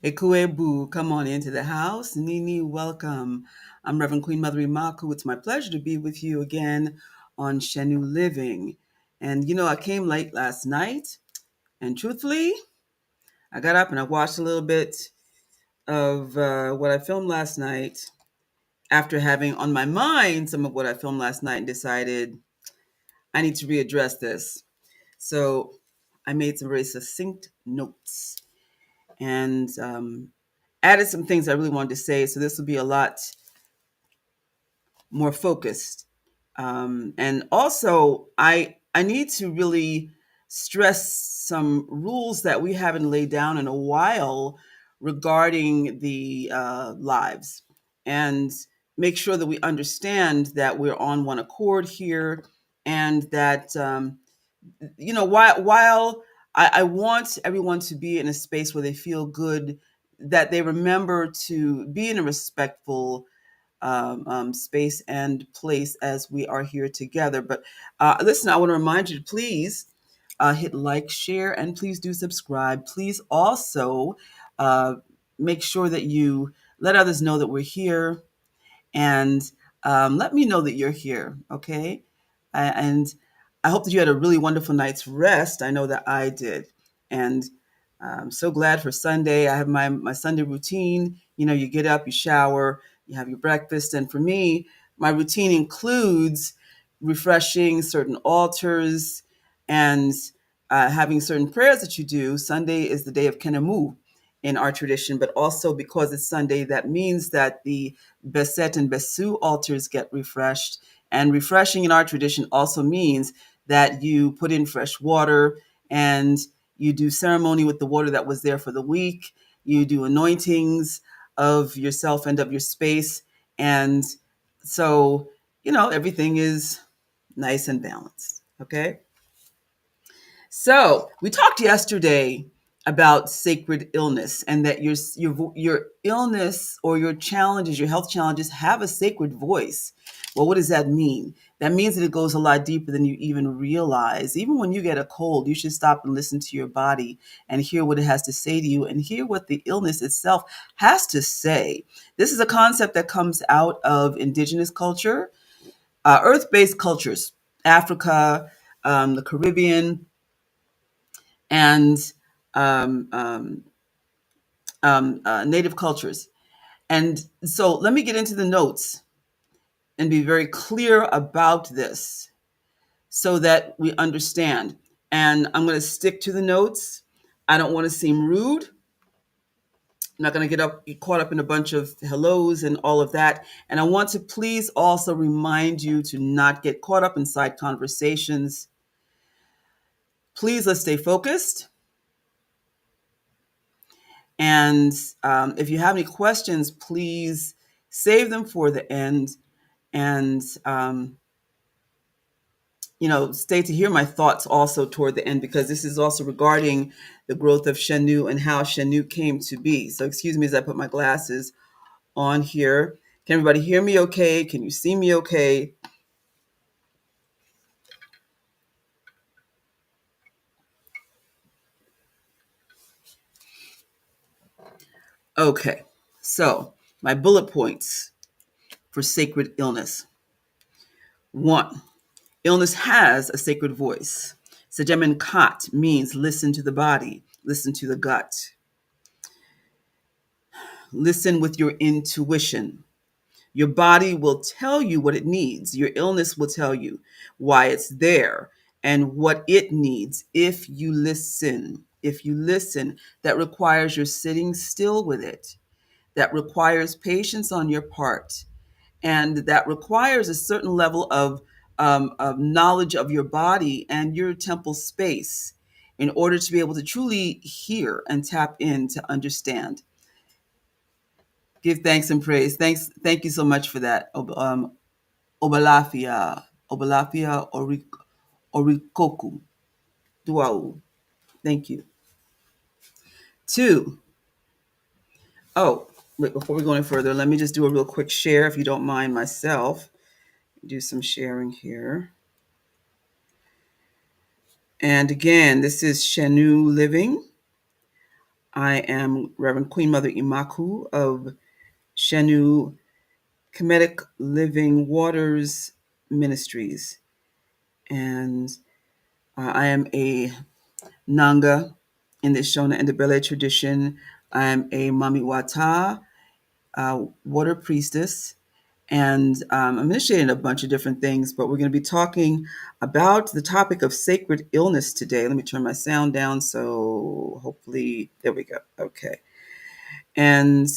Ekuebu, come on into the house. Nini, welcome. I'm Reverend Queen Mother Imakhu. It's my pleasure to be with you again on Shenu Living. And I came late last night, and truthfully, I got up and I watched a little bit of what I filmed last night after having on my mind some of what I filmed last night and decided I need to readdress this. So I made some very succinct notes and added some things I really wanted to say. So this will be a lot more focused. And also, I need to really stress some rules that we haven't laid down in a while regarding the lives, and make sure that we understand that we're on one accord here, and that while I want everyone to be in a space where they feel good, that they remember to be in a respectful space and place as we are here together. But listen, I want to remind you to please hit like, share, and please do subscribe. Please also uh, make sure that you let others know that we're here, and let me know that you're here, okay? And I hope that you had a really wonderful night's rest. I know that I did. And I'm so glad for Sunday. I have my Sunday routine. You get up, you shower, you have your breakfast. And for me, my routine includes refreshing certain altars and having certain prayers that you do. Sunday is the day of Kenemu in our tradition, but also because it's Sunday, that means that the Beset and Besu altars get refreshed. And refreshing in our tradition also means that you put in fresh water and you do ceremony with the water that was there for the week. You do anointings of yourself and of your space. And so, everything is nice and balanced. Okay. So we talked yesterday about sacred illness, and that your illness or your challenges, your health challenges, have a sacred voice. Well, what does that mean? That means that it goes a lot deeper than you even realize. Even when you get a cold, you should stop and listen to your body and hear what it has to say to you, and hear what the illness itself has to say. This is a concept that comes out of indigenous culture, earth-based cultures, Africa, the Caribbean, and um, um, native cultures. And so let me get into the notes and be very clear about this so that we understand. And I'm going to stick to the notes. I don't want to seem rude. I'm not going to get caught up in a bunch of hellos and all of that. And I want to please also remind you to not get caught up in side conversations. Please, let's stay focused. And if you have any questions, please save them for the end, and stay to hear my thoughts also toward the end, because this is also regarding the growth of Shenu and how Shenu came to be. So excuse me as I put my glasses on here. Can everybody hear me okay? Can you see me okay? Okay, so my bullet points for sacred illness. 1, illness has a sacred voice. Sejemen Kat means listen to the body, listen to the gut, listen with your intuition. Your body will tell you what it needs. Your illness will tell you why it's there and what it needs if you listen. If you listen, that requires your sitting still with it. That requires patience on your part. And that requires a certain level of knowledge of your body and your temple space in order to be able to truly hear and tap in to understand. Give thanks and praise. Thank you so much for that. Obalafia, Orikoku, Duau. Thank you. 2, oh, wait, before we go any further, let me just do a real quick share, if you don't mind myself. Do some sharing here. And again, this is Shenu Living. I am Reverend Queen Mother Imakhu of Shenu Living Waters Ministries. And I am a Nanga in the Shona and the Bele tradition. I am a Mami Wata, water priestess, and I'm initiating a bunch of different things, but we're going to be talking about the topic of sacred illness today. Let me turn my sound down so hopefully, there we go. Okay. And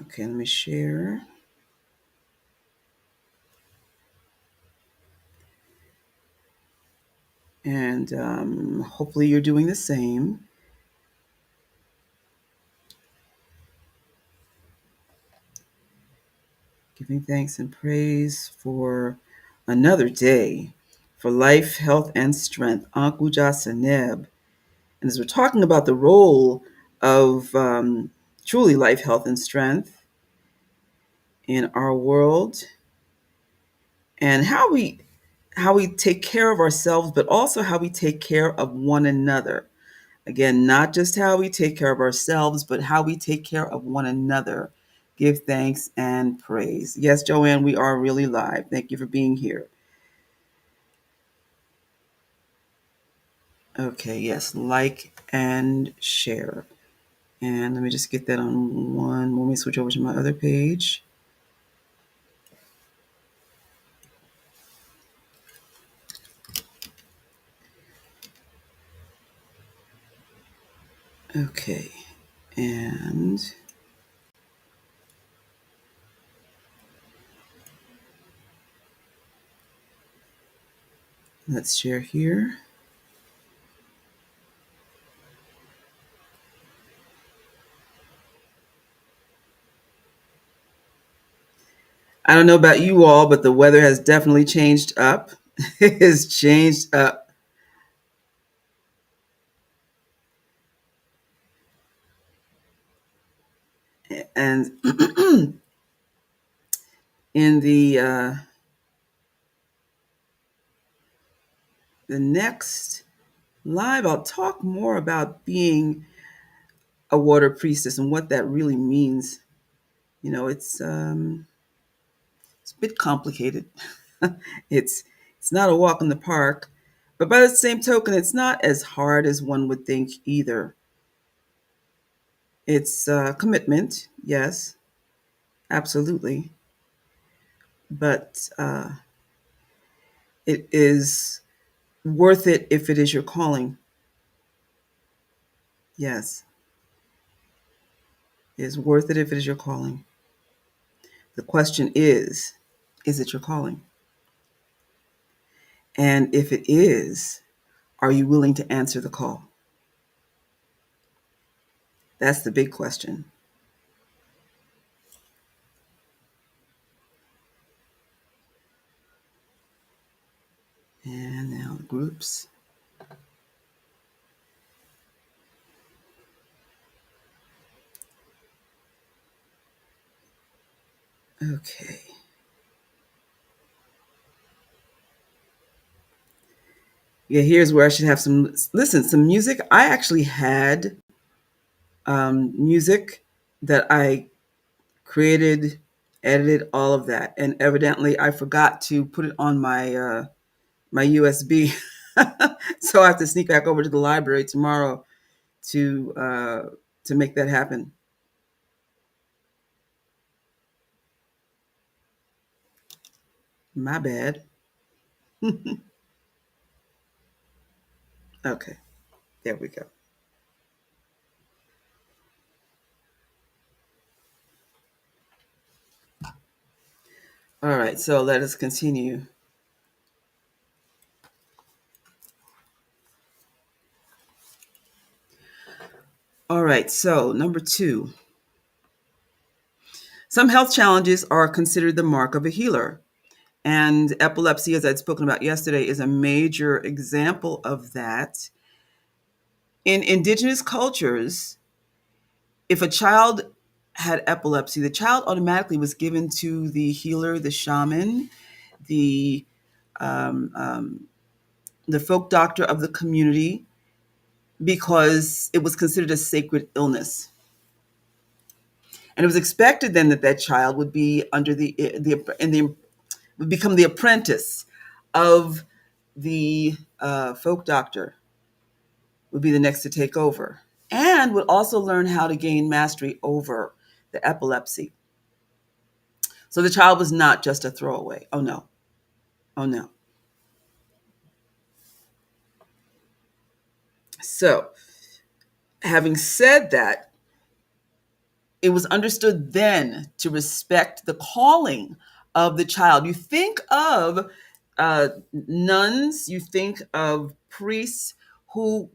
okay, let me share. And hopefully you're doing the same. Giving thanks and praise for another day, for life, health, and strength. Ankuja Seneb. And as we're talking about the role of truly life, health, and strength in our world, and how we take care of ourselves, but also how we take care of one another. Again, not just how we take care of ourselves, but how we take care of one another. Give thanks and praise. Yes, Joanne, we are really live. Thank you for being here. Okay, yes, like and share. And let me just get that on one. Let me switch over to my other page. Okay, and let's share here. I don't know about you all, but the weather has definitely changed up. It has changed up. And in the next live, I'll talk more about being a water priestess and what that really means. You know, it's a bit complicated. it's it's not a walk in the park, but by the same token, it's not as hard as one would think either. It's commitment, yes, absolutely, but it is worth it if it is your calling. Yes, it is worth it if it is your calling. The question is it your calling? And if it is, are you willing to answer the call? That's the big question. And now the groups. Okay. Yeah, here's where I should have some music. I actually had music that I created, edited, all of that, and evidently I forgot to put it on my USB. So I have to sneak back over to the library tomorrow to uh, to make that happen. My bad. Okay, there we go. All right, so let us continue. All right, so number two, some health challenges are considered the mark of a healer. And epilepsy, as I'd spoken about yesterday, is a major example of that. In indigenous cultures, if a child had epilepsy, the child automatically was given to the healer, the shaman, the um, um, the folk doctor of the community, because it was considered a sacred illness. And it was expected then that that child would be under the would become the apprentice of the folk doctor, would be the next to take over, and would also learn how to gain mastery over the epilepsy. So the child was not just a throwaway. Oh no. Oh no. So, having said that, it was understood then to respect the calling of the child. You think of nuns, you think of priests who,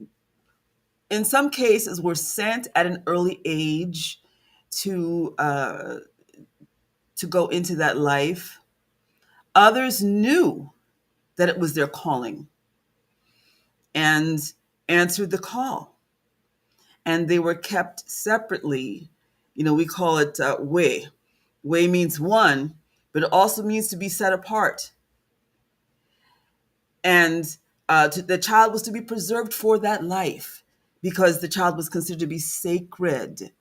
in some cases, were sent at an early age to to go into that life. Others knew that it was their calling and answered the call, and they were kept separately. You know, we call it way. Way means one, but it also means to be set apart. And the child was to be preserved for that life because the child was considered to be sacred.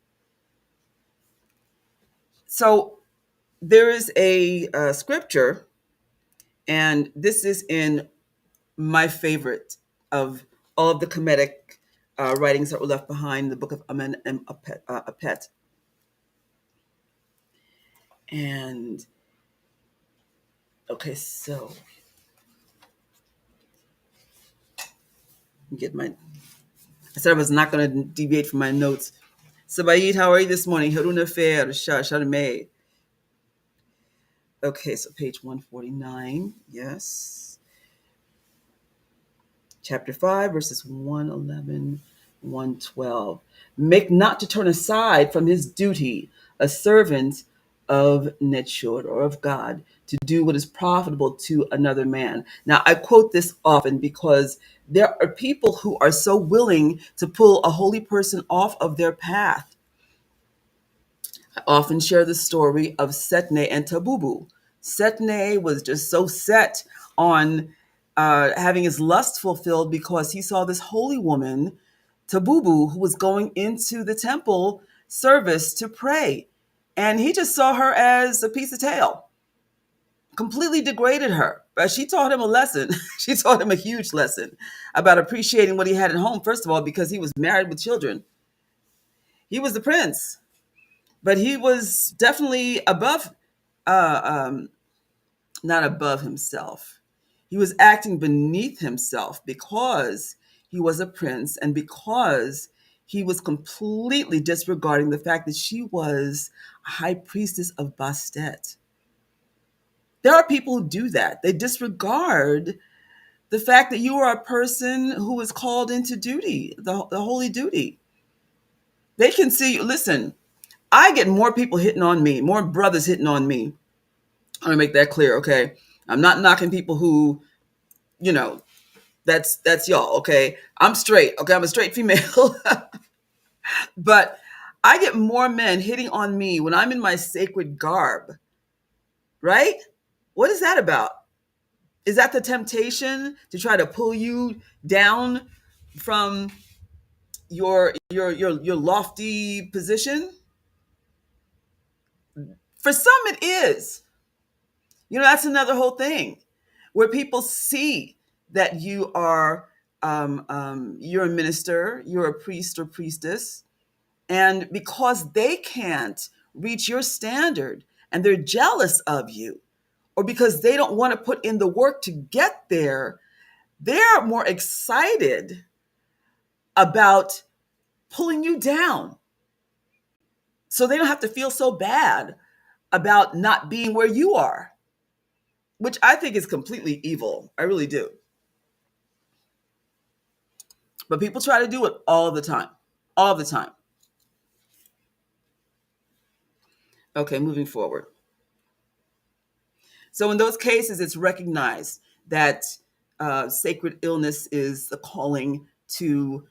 So there is a scripture, and this is in my favorite of all of the Kemetic writings that were left behind, the book of Amen and Apet. And okay, so get my. I said I was not going to deviate from my notes. Sabayid, how are you this morning? Haruna Fair, Sharme. Okay, so page 149. Yes. Chapter 5, verses 111, 112. Make not to turn aside from his duty, a servant of Netshur, or of God, to do what is profitable to another man. Now, I quote this often because there are people who are so willing to pull a holy person off of their path. I often share the story of Setne and Tabubu. Setne was just so set on having his lust fulfilled because he saw this holy woman, Tabubu, who was going into the temple service to pray. And he just saw her as a piece of tail, completely degraded her. But she taught him a lesson. She taught him a huge lesson about appreciating what he had at home, first of all, because he was married with children. He was the prince, but he was definitely above, uh, um, not above himself. He was acting beneath himself because he was a prince and because he was completely disregarding the fact that she was a high priestess of Bastet. There are people who do that. They disregard the fact that you are a person who is called into duty, the holy duty. They can see you. Listen, I get more people hitting on me, more brothers hitting on me. I want to make that clear, okay? I'm not knocking people who, you know, that's y'all, okay? I'm straight, okay? I'm a straight female. But I get more men hitting on me when I'm in my sacred garb, right? What is that about? Is that the temptation to try to pull you down from your lofty position? For some it is. You know, that's another whole thing where people see that you are you're a minister, you're a priest or priestess, and because they can't reach your standard and they're jealous of you, or because they don't want to put in the work to get there, they're more excited about pulling you down so they don't have to feel so bad about not being where you are, which I think is completely evil. I really do. But people try to do it all the time. All the time. Okay, moving forward. So in those cases, it's recognized that sacred illness is the calling to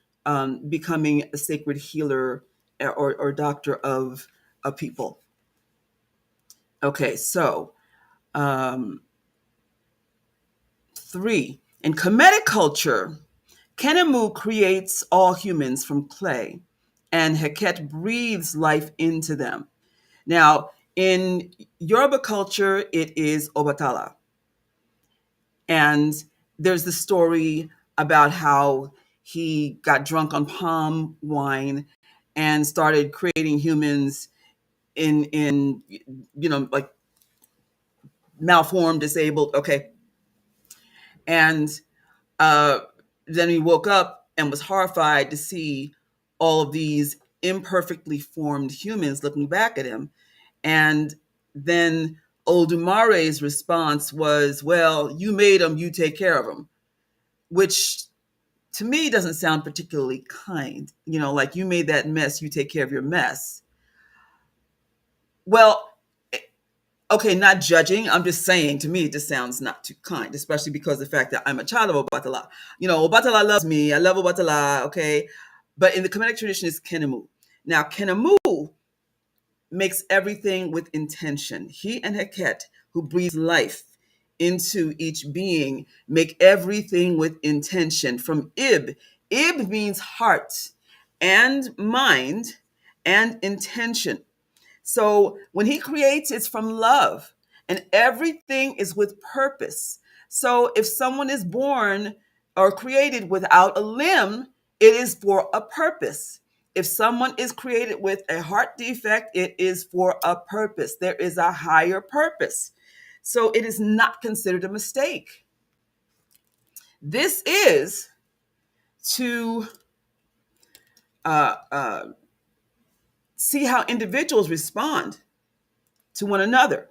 becoming a sacred healer or doctor of a people. Okay, so um, 3. In Kemetic culture, Kenemu creates all humans from clay, and Heket breathes life into them. Now, in Yoruba culture, it is Obatala. And there's the story about how he got drunk on palm wine and started creating humans in like malformed, disabled. Okay. And uh, then he woke up and was horrified to see all of these imperfectly formed humans looking back at him. And then Oldumare's response was, well, you made them, you take care of them, which to me doesn't sound particularly kind. Like, you made that mess, you take care of your mess. Well, okay, not judging. I'm just saying, to me, it just sounds not too kind, especially because of the fact that I'm a child of Obatala. Obatala loves me. I love Obatala, okay? But in the Kemetic tradition, it's Kenemu. Now, Kenemu makes everything with intention. He and Heket, who breathes life into each being, make everything with intention. From Ib, Ib means heart and mind and intention. So when he creates, it's from love, and everything is with purpose. So if someone is born or created without a limb, it is for a purpose. If someone is created with a heart defect, it is for a purpose. There is a higher purpose. So it is not considered a mistake. This is to uh, uh, see how individuals respond to one another.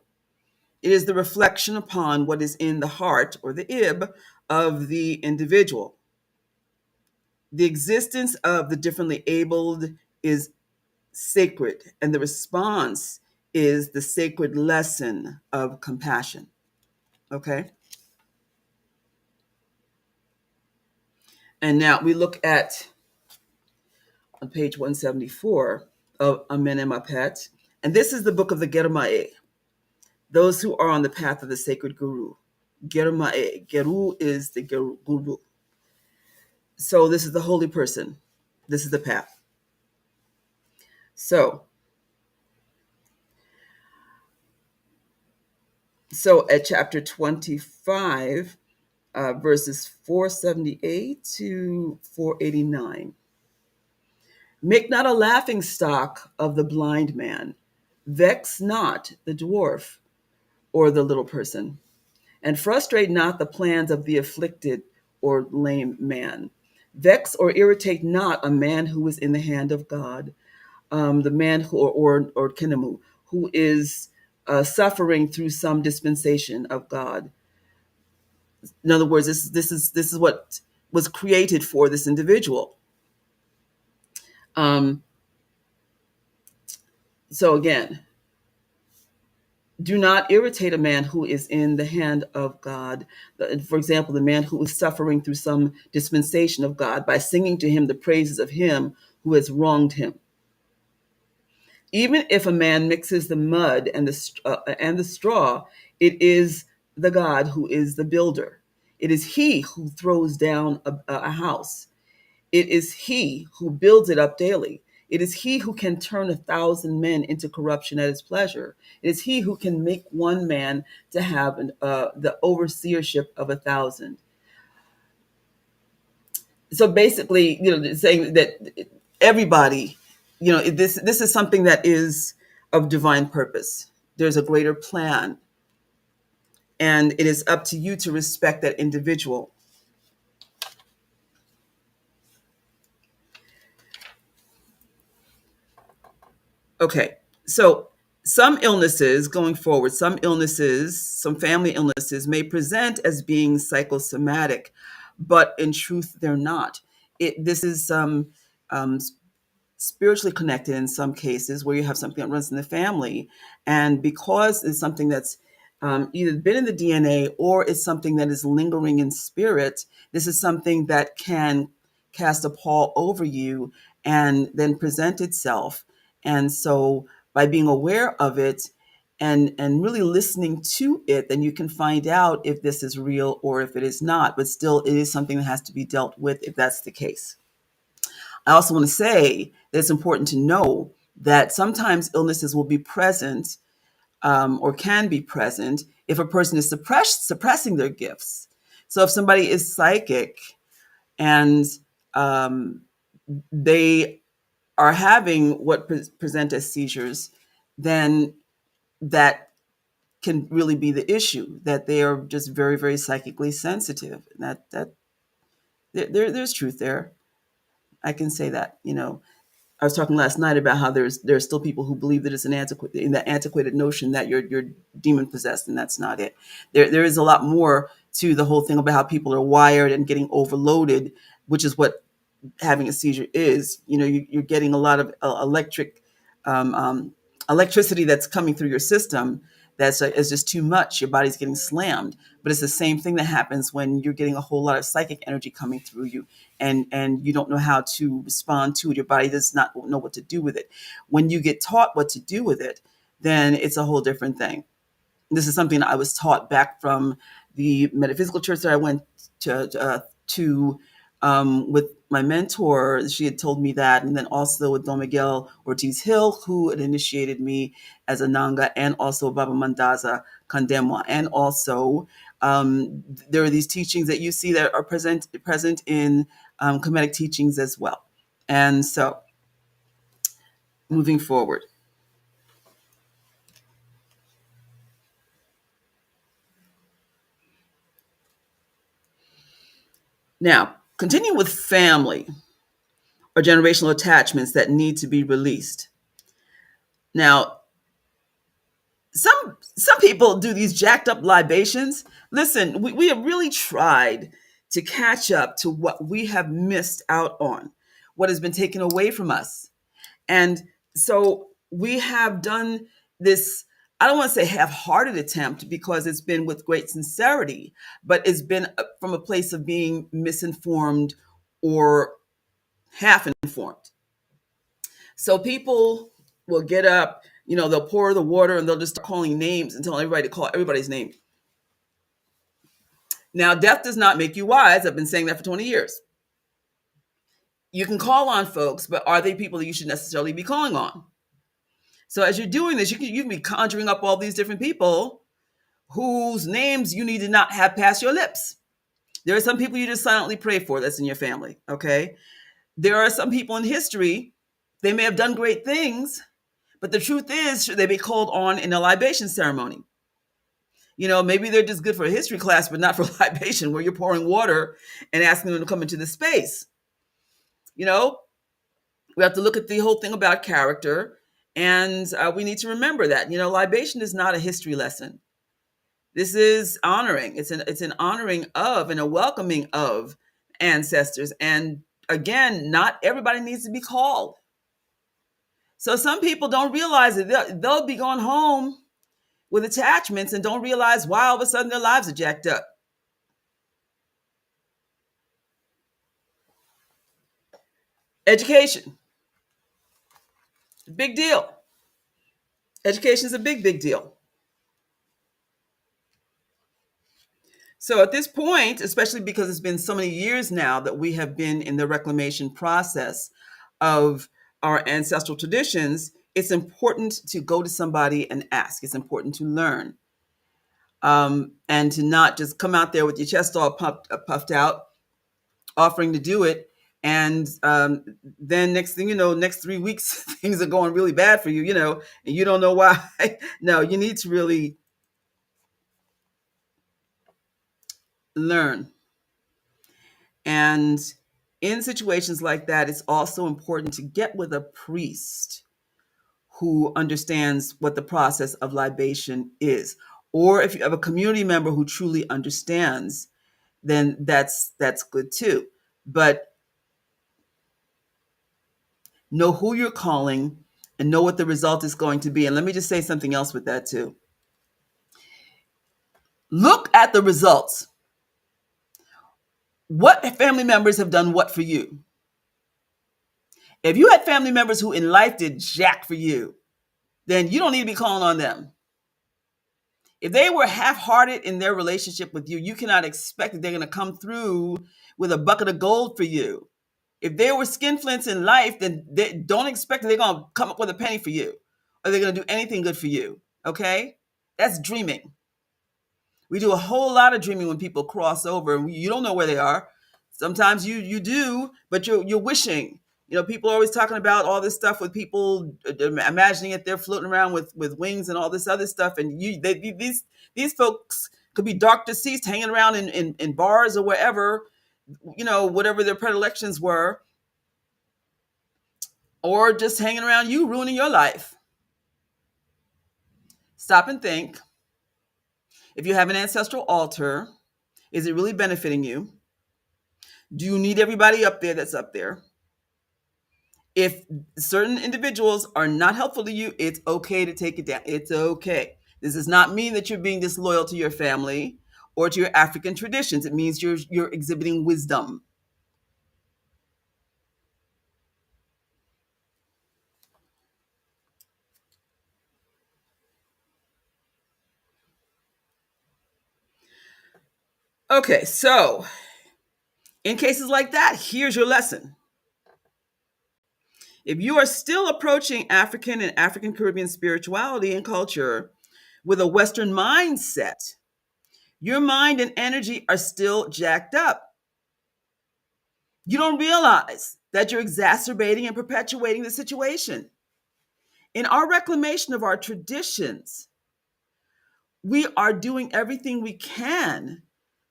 It is the reflection upon what is in the heart, or the ib, of the individual. The existence of the differently abled is sacred, and the response is the sacred lesson of compassion. Okay? And now we look at on page 174 of Amen Mapet, and this is the book of the Germae, those who are on the path of the sacred guru. Germae, Geru is the guru. So this is the holy person. This is the path. So at chapter 25, verses 478 to 489. Make not a laughing stock of the blind man. Vex not the dwarf or the little person, and frustrate not the plans of the afflicted or lame man. Vex or irritate not a man who is in the hand of God, the man who, or Kenemu, who is suffering through some dispensation of God. In other words, this is what was created for this individual. Um, so again, do not irritate a man who is in the hand of God. For example, the man who is suffering through some dispensation of God by singing to him the praises of him who has wronged him. Even if a man mixes the mud and the straw, it is the God who is the builder. It is he who throws down a house. It is he who builds it up daily. It is he who can turn 1,000 men into corruption at his pleasure. It is he who can make one man to have the overseership of 1,000. So basically, saying that everybody, this is something that is of divine purpose. There's a greater plan, and it is up to you to respect that individual. Okay, so some illnesses going forward, some family illnesses may present as being psychosomatic, but in truth, they're not. This is um, spiritually connected in some cases where you have something that runs in the family. And because it's something that's either been in the DNA or it's something that is lingering in spirit, this is something that can cast a pall over you and then present itself. And so by being aware of it and really listening to it, then you can find out if this is real or if it is not. But still, it is something that has to be dealt with if that's the case. I also want to say that it's important to know that sometimes illnesses will be present, or can be present if a person is suppressing their gifts. So if somebody is psychic and um, they are having what present as seizures, then that can really be the issue, that they are just very, very psychically sensitive. And that there's truth there. I can say that. I was talking last night about how there's still people who believe that it's the antiquated notion that you're demon possessed, and that's not it. There is a lot more to the whole thing about how people are wired and getting overloaded, which is what having a seizure is. You're getting a lot of um, um, electricity that's coming through your system that's is just too much. Your body's getting slammed. But it's the same thing that happens when you're getting a whole lot of psychic energy coming through you, and you don't know how to respond to it. Your body does not know what to do with it. When you get taught what to do with it, then it's a whole different thing. This is something I was taught back from the metaphysical church that I went to with my mentor. She had told me that, and then also with Don Miguel Ortiz Hill, who had initiated me as a Nanga, and also Baba Mandaza Kandemwa, and also there are these teachings that you see that are present in Kemetic teachings as well. And so, moving forward. Now, continue with family or generational attachments that need to be released. Now, some people do these jacked up libations. Listen, we have really tried to catch up to what we have missed out on, what has been taken away from us. And so we have done this, I don't want to say half-hearted attempt, because it's been with great sincerity, but it's been from a place of being misinformed or half informed. So people will get up, they'll pour the water and they'll just start calling names and telling everybody to call everybody's name. Now, death does not make you wise. I've been saying that for 20 years. You can call on folks, but are they people that you should necessarily be calling on? So as you're doing this, you can be conjuring up all these different people whose names you need to not have pass your lips. There are some people you just silently pray for that's in your family, okay? There are some people in history, they may have done great things, but the truth is, should they be called on in a libation ceremony? Maybe they're just good for a history class, but not for libation, where you're pouring water and asking them to come into the space. You know, we have to look at the whole thing about character, and we need to remember that, libation is not a history lesson. This is honoring. It's an honoring of and a welcoming of ancestors. And again, not everybody needs to be called. So some people don't realize it. They'll be going home with attachments and don't realize why all of a sudden their lives are jacked up. Education, big deal. Education is a big, big deal. So at this point, especially because it's been so many years now that we have been in the reclamation process of our ancestral traditions, it's important to go to somebody and ask. It's important to learn, and to not just come out there with your chest all puffed out, offering to do it. And then next thing you know, next 3 weeks, things are going really bad for you, and you don't know why. No, you need to really learn. And in situations like that, it's also important to get with a priest who understands what the process of libation is. Or if you have a community member who truly understands, then that's good too. But know who you're calling and know what the result is going to be. And let me just say something else with that too. Look at the results. What family members have done what for you? If you had family members who in life did jack for you, then you don't need to be calling on them. If they were half-hearted in their relationship with you, you cannot expect that they're going to come through with a bucket of gold for you. If they were skinflints in life, then they don't expect that they're going to come up with a penny for you or they're going to do anything good for you. Okay? That's dreaming. We do a whole lot of dreaming when people cross over, and you don't know where they are. Sometimes you do, but you're wishing. People are always talking about all this stuff with people imagining that they're floating around with wings and all this other stuff, and these folks could be dark deceased, hanging around in bars or wherever, whatever their predilections were, or just hanging around you, ruining your life. Stop and think. If you have an ancestral altar, is it really benefiting you? Do you need everybody up there that's up there? If certain individuals are not helpful to you, it's okay to take it down. It's okay. This does not mean that you're being disloyal to your family or to your African traditions. It means you're exhibiting wisdom. Okay, so in cases like that, here's your lesson. If you are still approaching African and African Caribbean spirituality and culture with a Western mindset, your mind and energy are still jacked up. You don't realize that you're exacerbating and perpetuating the situation. In our reclamation of our traditions, we are doing everything we can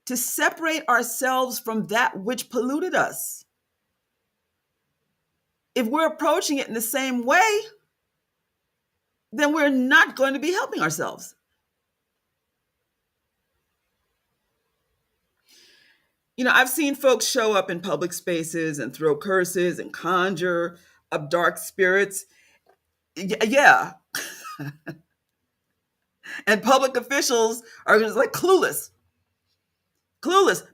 to separate ourselves from that which polluted us. If we're approaching it in the same way, then we're not going to be helping ourselves. I've seen folks show up in public spaces and throw curses and conjure up dark spirits. Yeah. And public officials are just like clueless,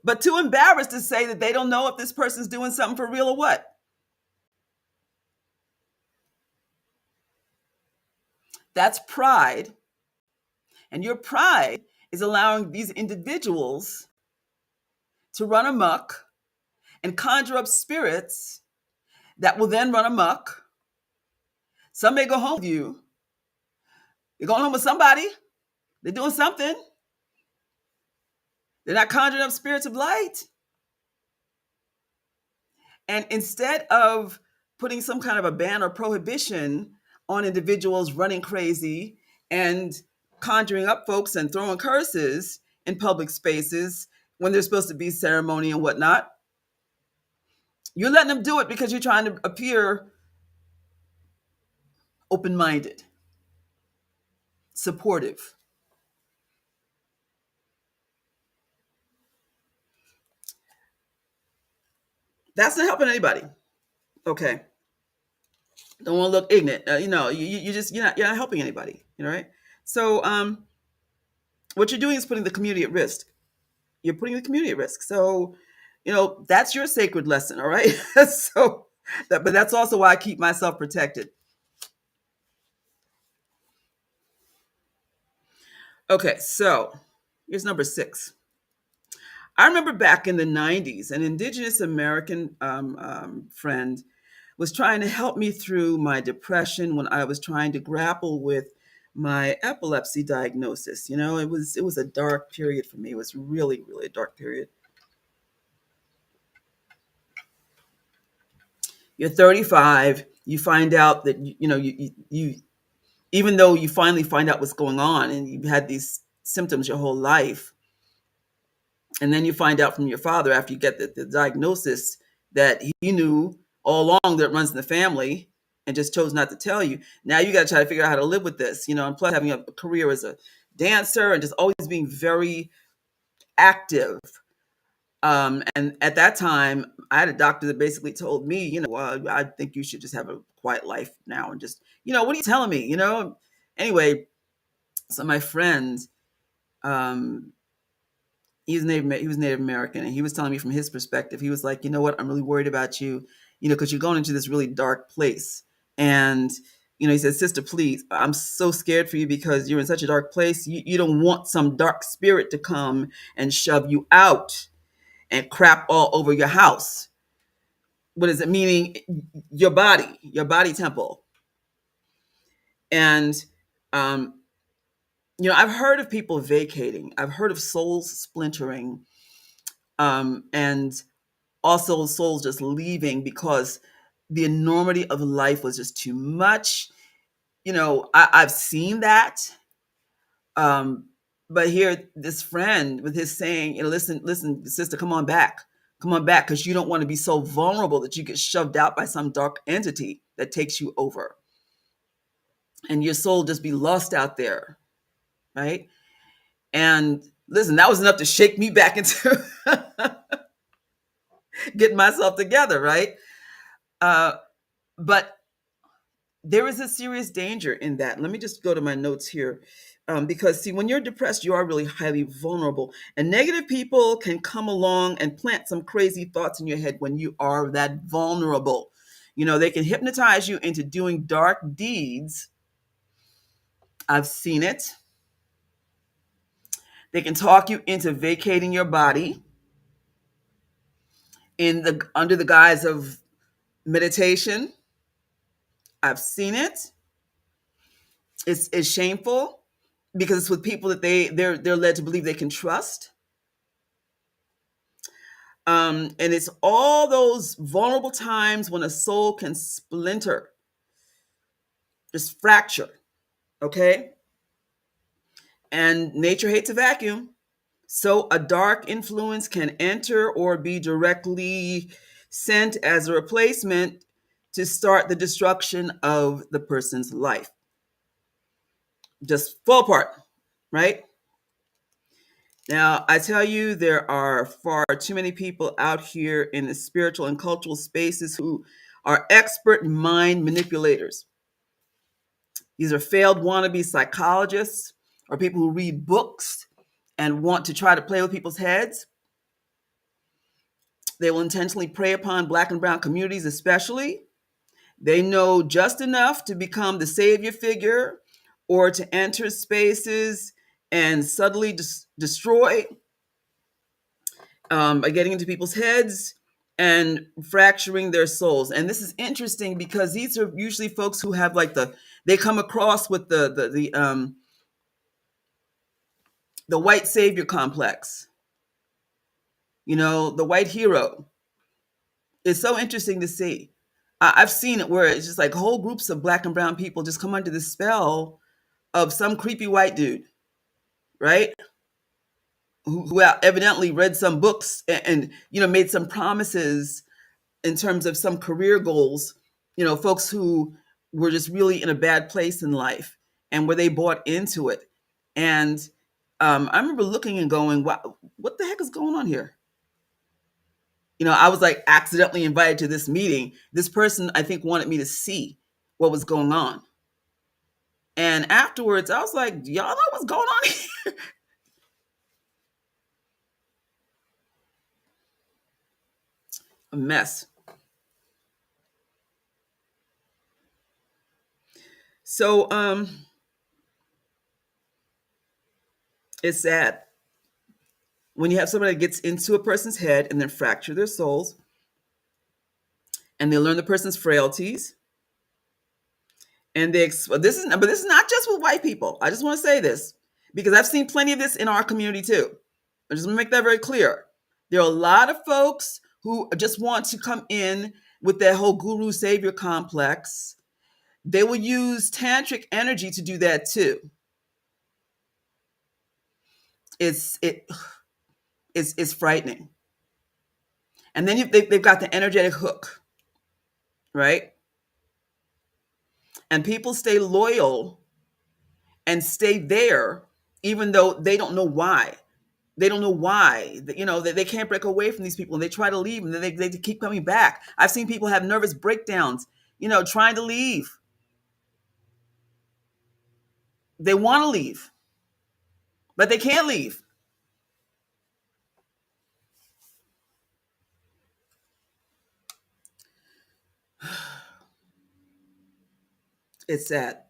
but too embarrassed to say that they don't know if this person's doing something for real or what. That's pride. And your pride is allowing these individuals to run amok and conjure up spirits that will then run amok. Some may go home with you. They're going home with somebody. They're doing something. They're not conjuring up spirits of light. And instead of putting some kind of a ban or prohibition on individuals running crazy and conjuring up folks and throwing curses in public spaces when there's supposed to be ceremony and whatnot, you're letting them do it because you're trying to appear open-minded, supportive. That's not helping anybody. Okay. Don't want to look ignorant. You're not helping anybody. Right? So what you're doing is putting the community at risk. You're putting the community at risk. So, that's your sacred lesson. All right. But that's also why I keep myself protected. Okay. So here's number 6. I remember back in the 90s, an Indigenous American friend was trying to help me through my depression when I was trying to grapple with my epilepsy diagnosis. It was a dark period for me. It was really, really a dark period. You're 35. You find out that you even though you finally find out what's going on, and you've had these symptoms your whole life, and then you find out from your father after you get the diagnosis that he knew all along that it runs in the family and just chose not to tell you. Now you got to try to figure out how to live with this, and plus having a career as a dancer and just always being very active. And at that time, I had a doctor that basically told me, I think you should just have a quiet life now and just, what are you telling me? Anyway, so my friend, he was Native American, and he was telling me from his perspective. He was like, you know what, I'm really worried about you, because you're going into this really dark place. And He said, "Sister, please, I'm so scared for you because you're in such a dark place. You don't want some dark spirit to come and shove you out and crap all over your house." What is it meaning? Your body temple. And um, I've heard of people vacating. I've heard of souls splintering, and also souls just leaving because the enormity of life was just too much. I've seen that. Um, but here, this friend with his saying, listen, listen, sister, come on back, because you don't want to be so vulnerable that you get shoved out by some dark entity that takes you over, and your soul just be lost out there, right? And listen, that was enough to shake me back into getting myself together, right? Uh, but there is a serious danger in that. Let me just go to my notes here. Because, see, when you're depressed, you are really highly vulnerable. And negative people can come along and plant some crazy thoughts in your head when you are that vulnerable. They can hypnotize you into doing dark deeds. I've seen it. They can talk you into vacating your body under the guise of meditation. I've seen it. It's shameful because it's with people that they're led to believe they can trust. And it's all those vulnerable times when a soul can splinter, just fracture. Okay. And nature hates a vacuum. So a dark influence can enter or be directly sent as a replacement to start the destruction of the person's life. Just fall apart, right? Now, I tell you, there are far too many people out here in the spiritual and cultural spaces who are expert mind manipulators. These are failed wannabe psychologists or people who read books and want to try to play with people's heads. They will intentionally prey upon Black and Brown communities, especially. They know just enough to become the savior figure or to enter spaces and subtly destroy, by getting into people's heads and fracturing their souls. And this is interesting because these are usually folks who have they come across with the white savior complex, the white hero. It's so interesting to see. I've seen it where it's just like whole groups of Black and Brown people just come under the spell of some creepy white dude, right? Who evidently read some books and made some promises in terms of some career goals, folks who were just really in a bad place in life and where they bought into it. And I remember looking and going, wow, what the heck is going on here? I was like accidentally invited to this meeting. This person, I think, wanted me to see what was going on. And afterwards, I was like, "Do y'all know what's going on here?" A mess. So it's sad when you have somebody that gets into a person's head and then fracture their souls, and they learn the person's frailties, and this is not just with white people. I just want to say this because I've seen plenty of this in our community too. I just want to make that very clear. There are a lot of folks who just want to come in with that whole guru savior complex. They will use tantric energy to do that too. It's it it's frightening. And then they've got the energetic hook, right? And people stay loyal and stay there even though they don't know why. They don't know why. They can't break away from these people, and they try to leave, and then they keep coming back. I've seen people have nervous breakdowns, trying to leave. They want to leave, but they can't leave. It's sad.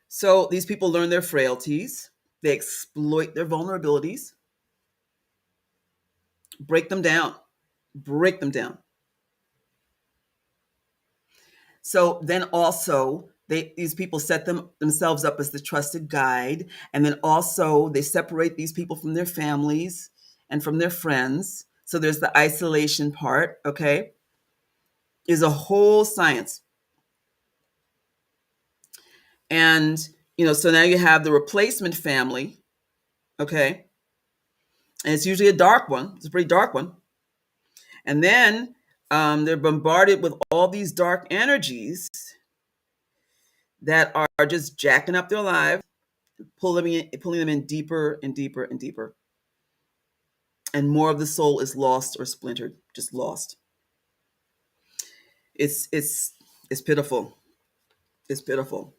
So these people learn their frailties, they exploit their vulnerabilities, break them down, break them down. So then also these people set themselves up as the trusted guide, and then also they separate these people from their families and from their friends. So there's the isolation part, okay? Is a whole science. And so now you have the replacement family, okay? And it's usually a dark one. It's a pretty dark one. And then they're bombarded with all these dark energies that are just jacking up their lives, pulling them in deeper and deeper and deeper. And more of the soul is lost or splintered, just lost. It's pitiful. It's pitiful.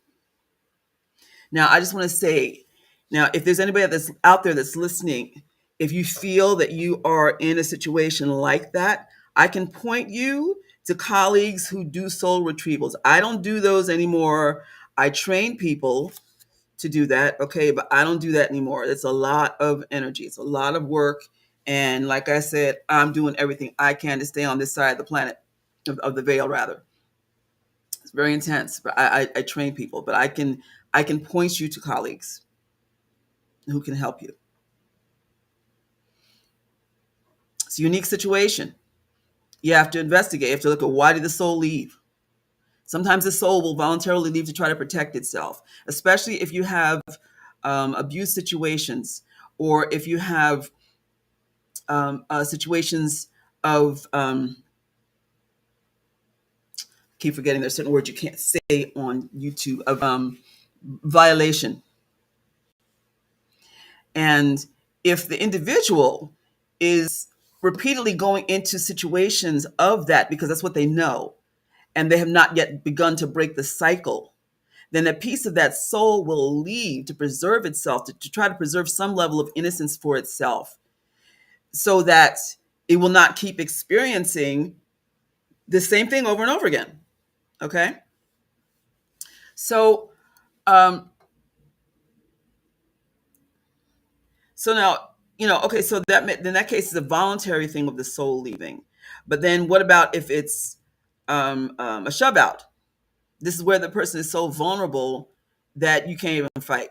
Now, I just want to say, now, if there's anybody that's out there that's listening, if you feel that you are in a situation like that, I can point you to colleagues who do soul retrievals. I don't do those anymore. I train people to do that, okay, but I don't do that anymore. It's a lot of energy. It's a lot of work. And like I said, I'm doing everything I can to stay on this side of the planet, of the veil, rather. It's very intense, but I train people, but I can point you to colleagues who can help you. It's a unique situation. You have to investigate. You have to look at, why did the soul leave? Sometimes the soul will voluntarily leave to try to protect itself, especially if you have abuse situations, or if you have situations of keep forgetting, there's certain words you can't say on YouTube, of violation. And if the individual is repeatedly going into situations of that because that's what they know, and they have not yet begun to break the cycle, then a piece of that soul will leave to preserve itself, to try to preserve some level of innocence for itself, so that it will not keep experiencing the same thing over and over again. Okay? So, um, so now, okay, so in that case, is a voluntary thing of the soul leaving. But then what about if it's a shove out? This is where the person is so vulnerable that you can't even fight,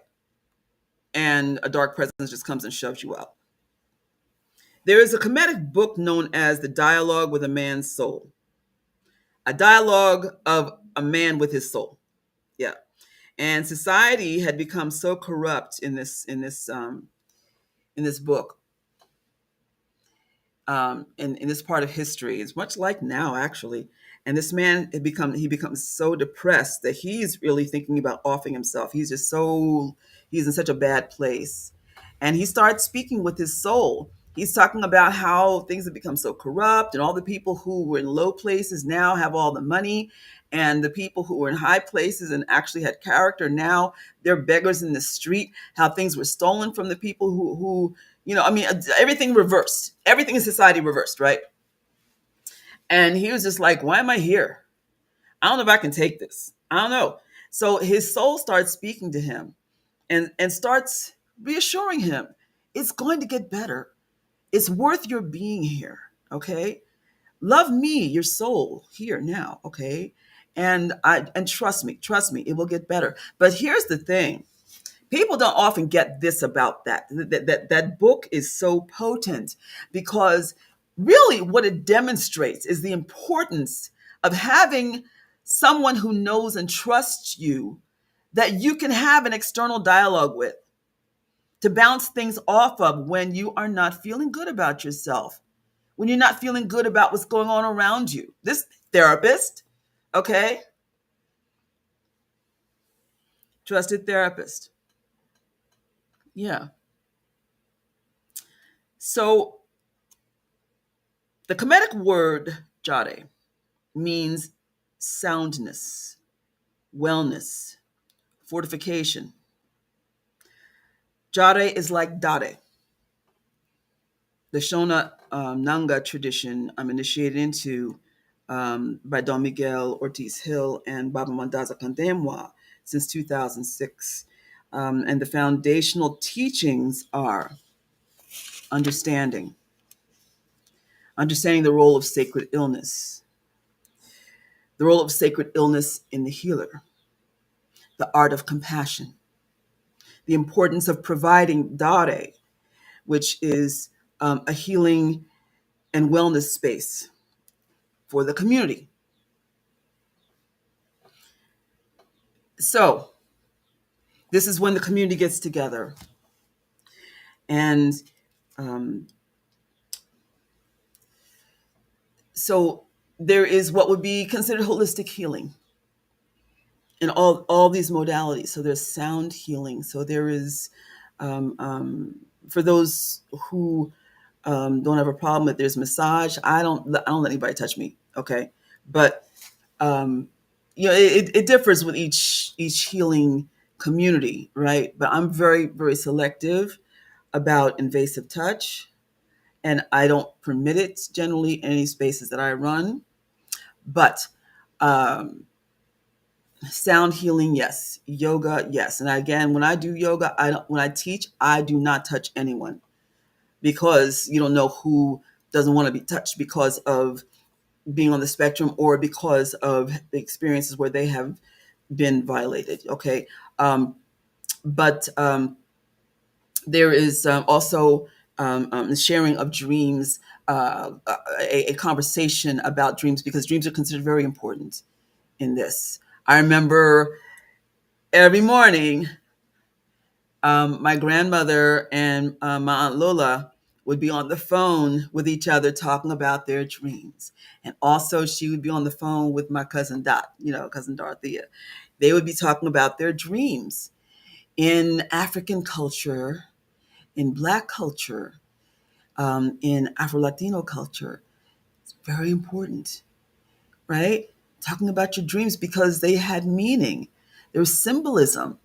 and a dark presence just comes and shoves you out. There is a Kemetic book known as The Dialogue with a Man's Soul, a dialogue of a man with his soul. Yeah. And society had become so corrupt in this book, in this part of history. It's much like now, actually. And this man he becomes so depressed that he's really thinking about offing himself. He's in such a bad place. And he starts speaking with his soul. He's talking about how things have become so corrupt, and all the people who were in low places now have all the money, and the people who were in high places and actually had character, now they're beggars in the street. How things were stolen from the people who I mean, everything reversed. Everything in society reversed, right? And he was just like, why am I here? I don't know if I can take this. I don't know. So his soul starts speaking to him, and starts reassuring him, it's going to get better. It's worth your being here. Okay. Love me, your soul, here now. Okay. And trust me, it will get better. But here's the thing. People don't often get this about that book is so potent, because really what it demonstrates is the importance of having someone who knows and trusts you, that you can have an external dialogue with, to bounce things off of when you are not feeling good about yourself, when you're not feeling good about what's going on around you. This therapist, okay, trusted therapist. Yeah. So the Kemetic word jade means soundness, wellness, fortification. Jade is like dade. The Shona Nanga tradition I'm initiated into by Don Miguel Ortiz Hill and Baba Mandaza Kandemwa since 2006. And the foundational teachings are understanding, understanding the role of sacred illness, the role of sacred illness in the healer, the art of compassion, the importance of providing dare, which is a healing and wellness space for the community. So, this is when the community gets together and um, so there is what would be considered holistic healing in all these modalities. So there's sound healing. So there is for those who don't have a problem with there's massage. I don't let anybody touch me. Okay, but um, it differs with each healing community, right? But I'm very very selective about invasive touch, and I don't permit it generally in any spaces that I run. But um, sound healing, yes. Yoga, yes. And again, when I do yoga, when I teach, I do not touch anyone because you don't know who doesn't want to be touched because of being on the spectrum or because of the experiences where they have been violated. Okay, but there is also sharing of dreams, a conversation about dreams because dreams are considered very important in this. I remember every morning, my grandmother and my Aunt Lola would be on the phone with each other talking about their dreams. And also, she would be on the phone with my cousin Dot, cousin Dorothea. They would be talking about their dreams. In African culture, in Black culture, in Afro Latino culture, it's very important, right? Talking about your dreams because they had meaning, there was symbolism.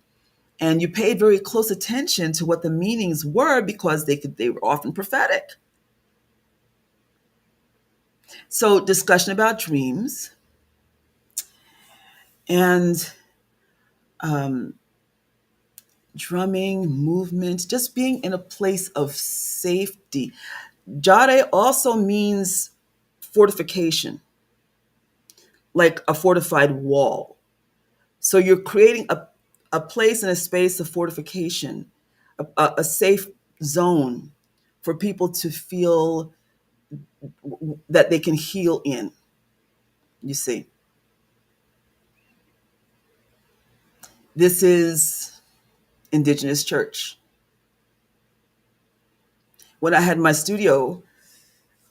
And you paid very close attention to what the meanings were because they were often prophetic. So discussion about dreams and um, drumming, movement, just being in a place of safety. Jare also means fortification, like a fortified wall. So you're creating a place and a space of fortification, a safe zone for people to feel that they can heal in. You see, this is Indigenous church. When I had my studio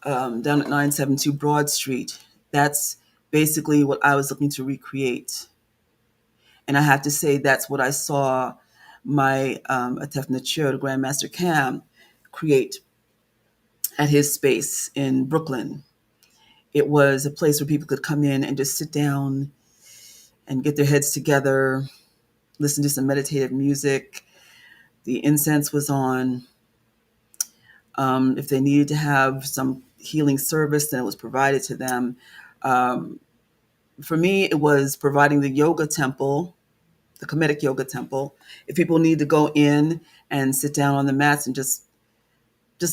down at 972 Broad Street, that's basically what I was looking to recreate. And I have to say, that's what I saw my Atef Nature, Grandmaster Cam, create at his space in Brooklyn. It was a place where people could come in and just sit down and get their heads together, listen to some meditative music. The incense was on. If they needed to have some healing service, then it was provided to them. Um, for me, it was providing the yoga temple, the Kemetic yoga temple. If people need to go in and sit down on the mats and just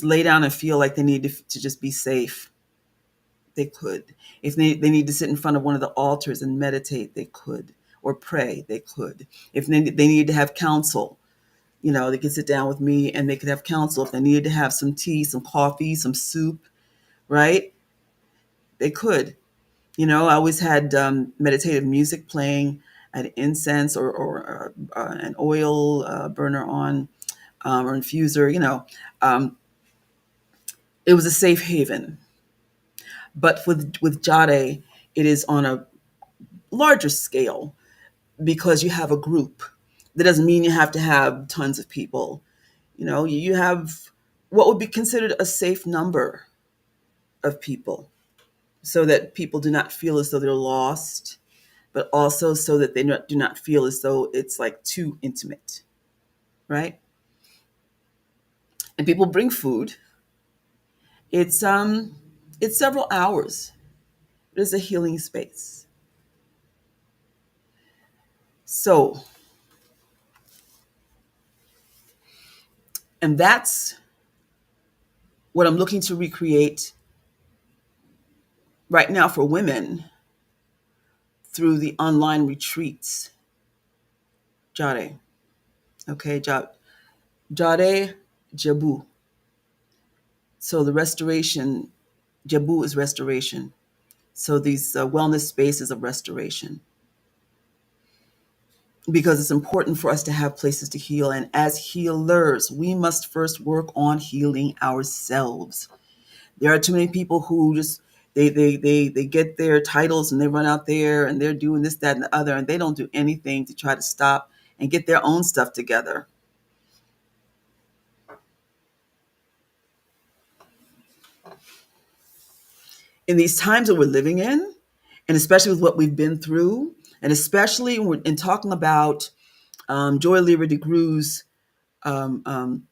lay down and feel like they need to just be safe, they could. If they need to sit in front of one of the altars and meditate, they could. Or pray, they could. If they needed to have counsel, they could sit down with me and they could have counsel. If they needed to have some tea, some coffee, some soup, right? They could. I always had meditative music playing. I had incense or an oil burner on or infuser. It was a safe haven. But with Jade, it is on a larger scale because you have a group. That doesn't mean you have to have tons of people. You have what would be considered a safe number of people so that people do not feel as though they're lost, but also so that they do not feel as though it's like too intimate, right? And people bring food. It's several hours. It is a healing space. So, and that's what I'm looking to recreate right now for women through the online retreats. Jare. Okay, Jare Jabu. So the restoration, Jabu is restoration. So these wellness spaces of restoration, because it's important for us to have places to heal. And as healers, we must first work on healing ourselves. There are too many people who just they get their titles and they run out there and they're doing this, that, and the other, and they don't do anything to try to stop and get their own stuff together. In these times that we're living in, and especially with what we've been through, and especially when we're in talking about Joy Lever DeGrew's um, um,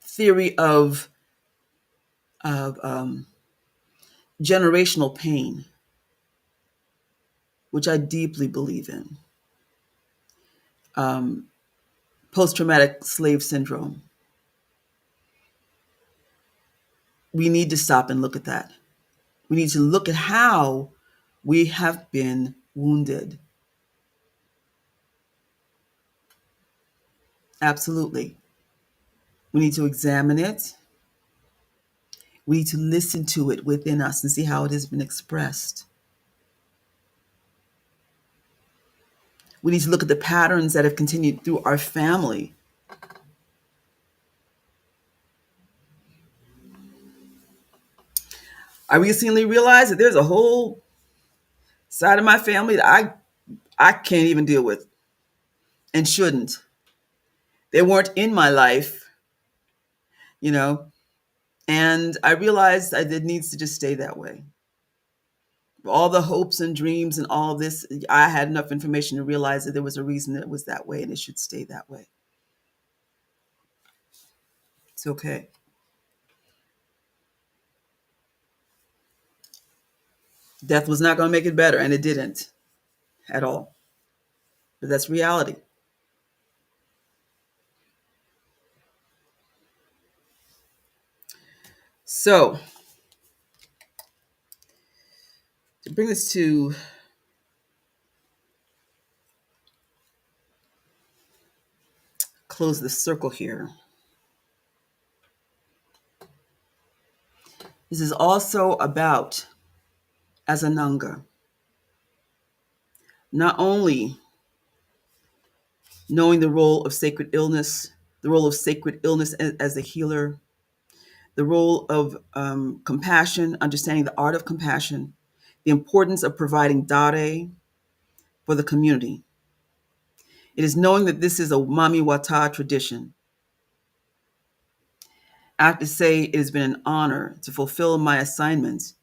theory of generational pain, which I deeply believe in, um, post-traumatic slave syndrome. We need to stop and look at that. We need to look at how we have been wounded. Absolutely. We need to examine it. We need to listen to it within us and see how it has been expressed. We need to look at the patterns that have continued through our family. I recently realized that there's a whole side of my family that I can't even deal with and shouldn't. They weren't in my life, you know, and I realized that it needs to just stay that way. All the hopes and dreams and all of this, I had enough information to realize that there was a reason that it was that way and it should stay that way. It's okay. Death was not going to make it better, and it didn't at all. But that's reality. So, to bring this to close the circle here, this is also about, as a Nanga, not only knowing the role of sacred illness, the role of sacred illness as a healer, the role of compassion, understanding the art of compassion, the importance of providing dare for the community. It is knowing that this is a Mami Wata tradition. I have to say it has been an honor to fulfill my assignments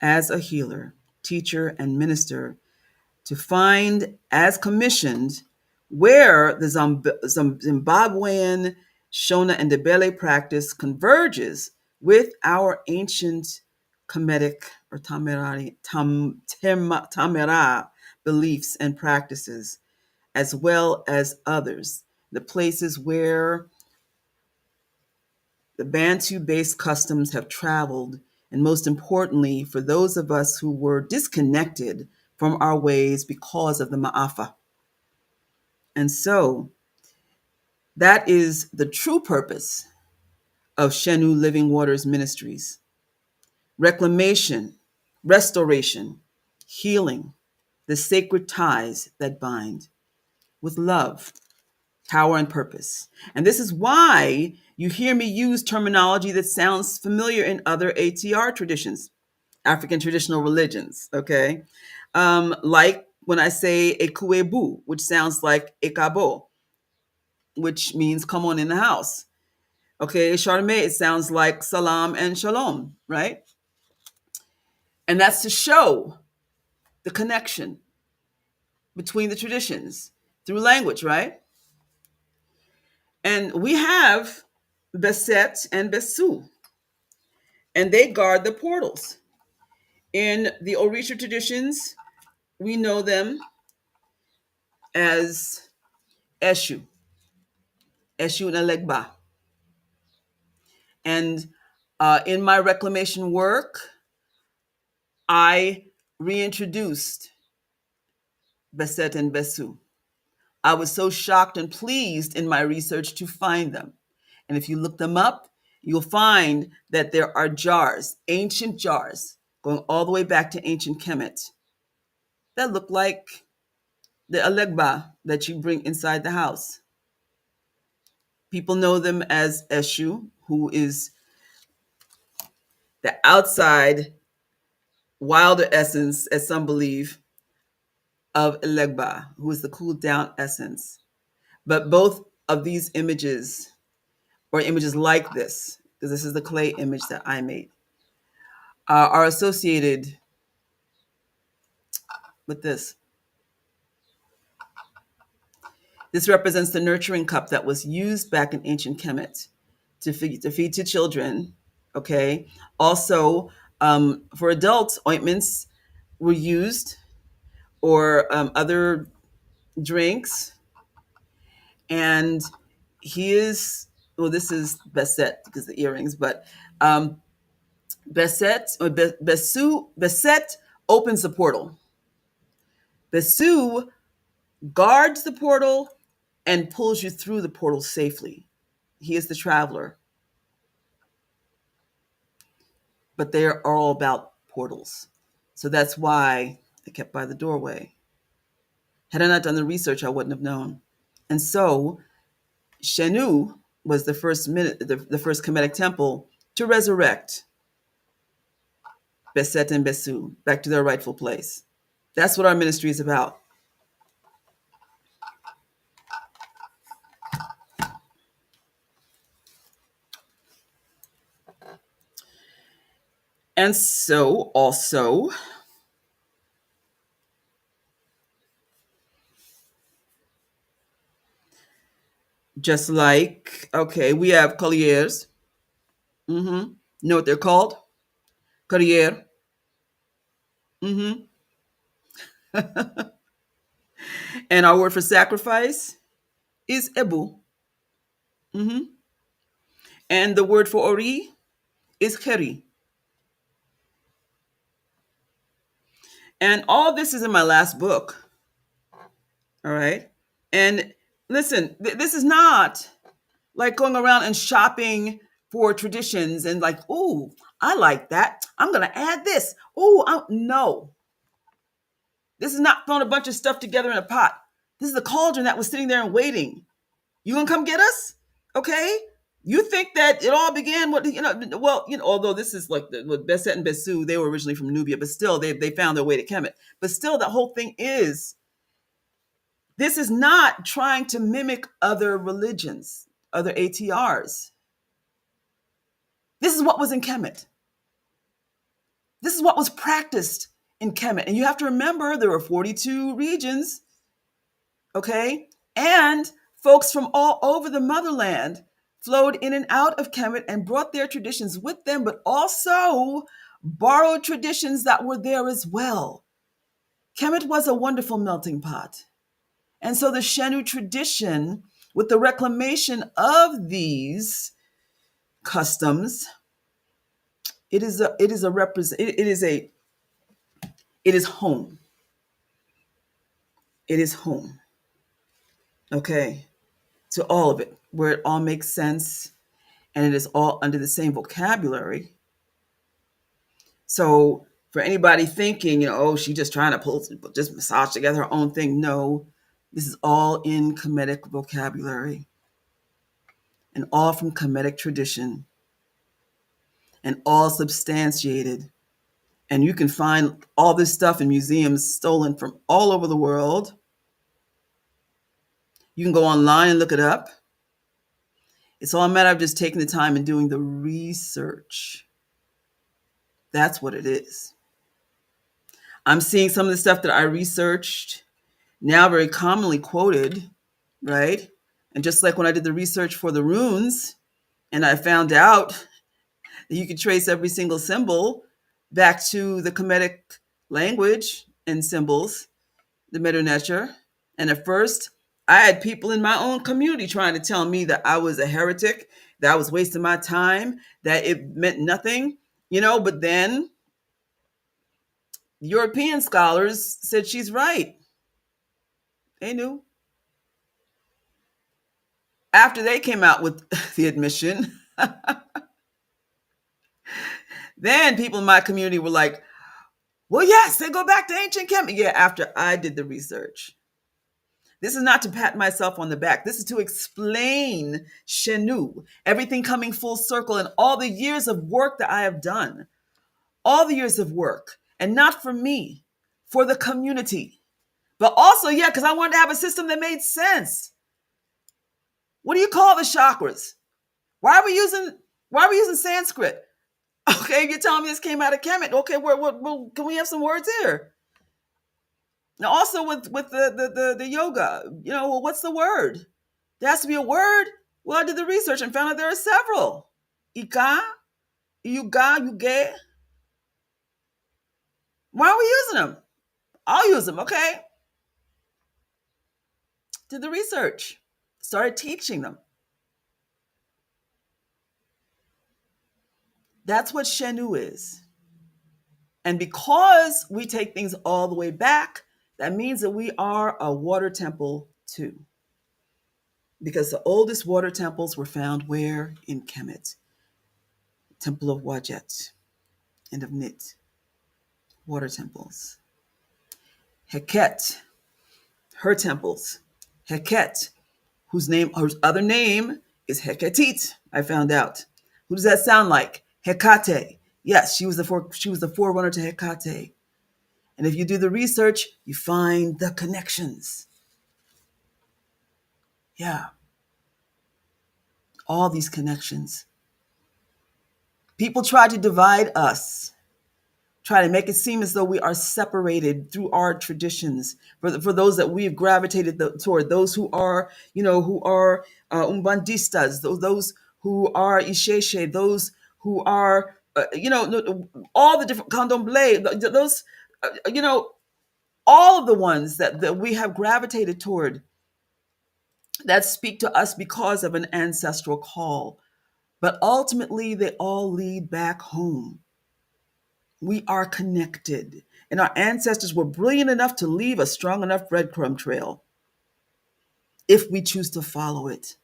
as a healer, teacher, and minister to find, as commissioned, where the Zimbabwean Shona and Ndebele practice converges with our ancient Kemetic or Tamera beliefs and practices, as well as others. The places where the Bantu-based customs have traveled, and most importantly, for those of us who were disconnected from our ways because of the Ma'afa. And so that is the true purpose of Shenu Living Waters Ministries: reclamation, restoration, healing, the sacred ties that bind with love, power, and purpose. And this is why you hear me use terminology that sounds familiar in other ATR traditions, African traditional religions, okay? Like when I say Ekuebu, which sounds like Ekabo, which means come on in the house. Okay, Charlemagne, it sounds like salam and shalom, right? And that's to show the connection between the traditions through language, right? And we have Beset and Besu, and they guard the portals. In the Orisha traditions, we know them as Eshu, Eshu Nalegba. And in my reclamation work, I reintroduced Beset and Besu. I was so shocked and pleased in my research to find them. And if you look them up, you'll find that there are jars, ancient jars, going all the way back to ancient Kemet, that look like the Alegba that you bring inside the house. People know them as Eshu, who is the outside wilder essence, as some believe, of Elegba, who is the cooled down essence. But both of these images, or images like this, because this is the clay image that I made, are associated with this. This represents the nurturing cup that was used back in ancient Kemet to feed to children. Okay. Also, for adults, ointments were used, or other drinks. And he is, well, this is Beset because the earrings, but Beset opens the portal. Besu guards the portal and pulls you through the portal safely. He is the traveler. But they are all about portals. So that's why I kept by the doorway. Had I not done the research, I wouldn't have known. And so Shenu was the first Kemetic temple to resurrect Beset and Besu back to their rightful place. That's what our ministry is about. And so also, just like, okay, we have colliers. Mm-hmm. Know what they're called? Collier. Mm-hmm. And our word for sacrifice is ebu. Mm-hmm. And the word for ori is kheri. And all this is in my last book. All right. And listen, this is not like going around and shopping for traditions and like, ooh, I like that. I'm going to add this. Ooh, no. This is not throwing a bunch of stuff together in a pot. This is the cauldron that was sitting there and waiting. You gonna come get us? Okay. You think that it all began with, well, although this is like with Beset and Besu, they were originally from Nubia, but still they found their way to Kemet. But still, the whole thing is, this is not trying to mimic other religions, other ATRs. This is what was in Kemet. This is what was practiced in Kemet. And you have to remember there were 42 regions, okay? And folks from all over the motherland flowed in and out of Kemet and brought their traditions with them, but also borrowed traditions that were there as well. Kemet was a wonderful melting pot. And so the Shenu tradition, with the reclamation of these customs, it is home. It is home. Okay. To all of it, where it all makes sense and it is all under the same vocabulary. So for anybody thinking, oh, she's just trying to just massage together her own thing. No, this is all in Kemetic vocabulary and all from Kemetic tradition and all substantiated. And you can find all this stuff in museums stolen from all over the world. You can go online and look it up. It's all a matter of just taking the time and doing the research. That's what it is. I'm seeing some of the stuff that I researched now very commonly quoted, right? And just like when I did the research for the runes, and I found out that you could trace every single symbol back to the Kemetic language and symbols, the Medu Neter. And at first, I had people in my own community trying to tell me that I was a heretic, that I was wasting my time, that it meant nothing, but then European scholars said she's right. They knew. After they came out with the admission, then people in my community were like, well, yes, they go back to ancient Kemet. Yeah, after I did the research. This is not to pat myself on the back. This is to explain Shenu, everything coming full circle, and all the years of work that I have done. All the years of work. And not for me, for the community. But also, yeah, because I wanted to have a system that made sense. What do you call the chakras? Why are we using Sanskrit? Okay, you're telling me this came out of Kemet. Okay, can we have some words here? Now, also with the yoga, well, what's the word? There has to be a word. Well, I did the research and found out there are several. Ika, Yuga, Yuge. Why are we using them? I'll use them, okay? Did the research. Started teaching them. That's what Shenu is. And because we take things all the way back, that means that we are a water temple too. Because the oldest water temples were found where? In Kemet. Temple of Wajet and of Nit. Water temples. Heket, her temples. Heket, whose other name is Heketit, I found out. Who does that sound like? Hekate. Yes, she was the forerunner to Hekate. And if you do the research, you find the connections. Yeah, all these connections. People try to divide us, try to make it seem as though we are separated through our traditions. For those that we've gravitated toward, those who are, umbandistas, those who are isheshe, those who are, all the different candomblé, those, all of the ones that we have gravitated toward that speak to us because of an ancestral call. But ultimately, they all lead back home. We are connected. And our ancestors were brilliant enough to leave a strong enough breadcrumb trail if we choose to follow it.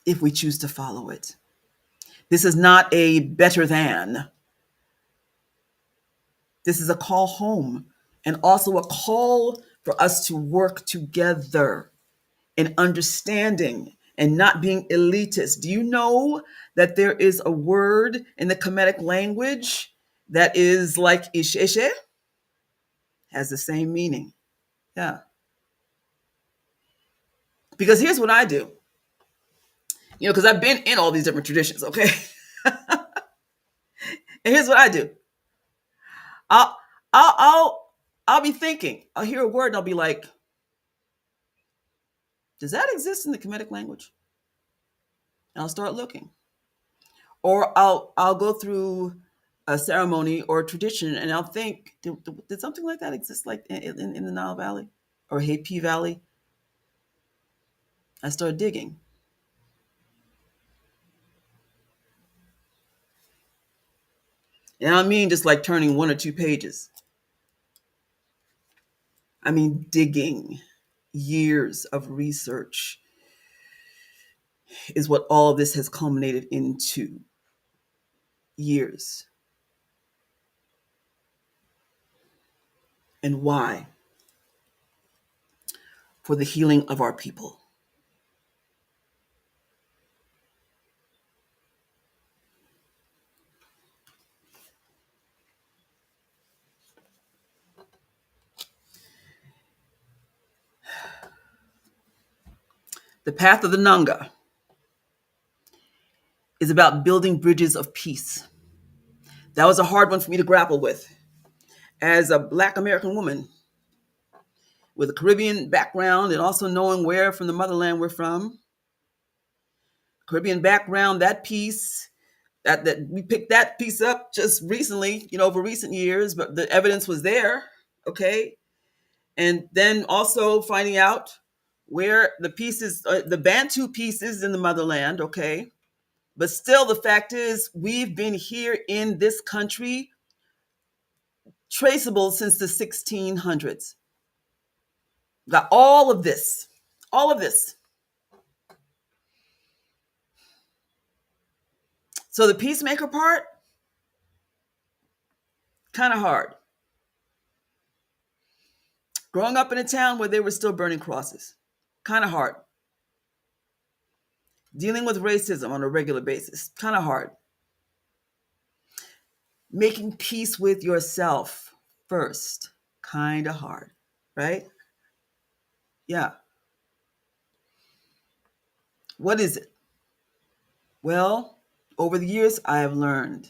If we choose to follow it. This is not a better than. This is a call home and also a call for us to work together in understanding and not being elitist. Do you know that there is a word in the Kemetic language that is like isheshe? Has the same meaning. Yeah. Because here's what I do. Because I've been in all these different traditions, okay? And here's what I do. I'll I'll I'll I'll be thinking. I'll hear a word and I'll be like, does that exist in the Kemetic language? And I'll start looking. Or I'll go through a ceremony or a tradition and I'll think, did something like that exist like in the Nile Valley or Hapi Valley? I start digging. And I mean just like turning one or two pages. I mean digging. Years of research is what all of this has culminated into. Years. And why? For the healing of our people. The path of the Nanga is about building bridges of peace. That was a hard one for me to grapple with. As a Black American woman with a Caribbean background and also knowing where from the motherland we're from, Caribbean background, that peace That we picked that piece up just recently, over recent years, but the evidence was there. Okay. And then also finding out where the pieces, the Bantu pieces in the motherland. Okay. But still, the fact is, we've been here in this country traceable since the 1600s. Got all of this, all of this. So the peacemaker part, kind of hard. Growing up in a town where they were still burning crosses, kind of hard. Dealing with racism on a regular basis, kind of hard. Making peace with yourself first, kind of hard, right? Yeah. What is it? Well, over the years, I have learned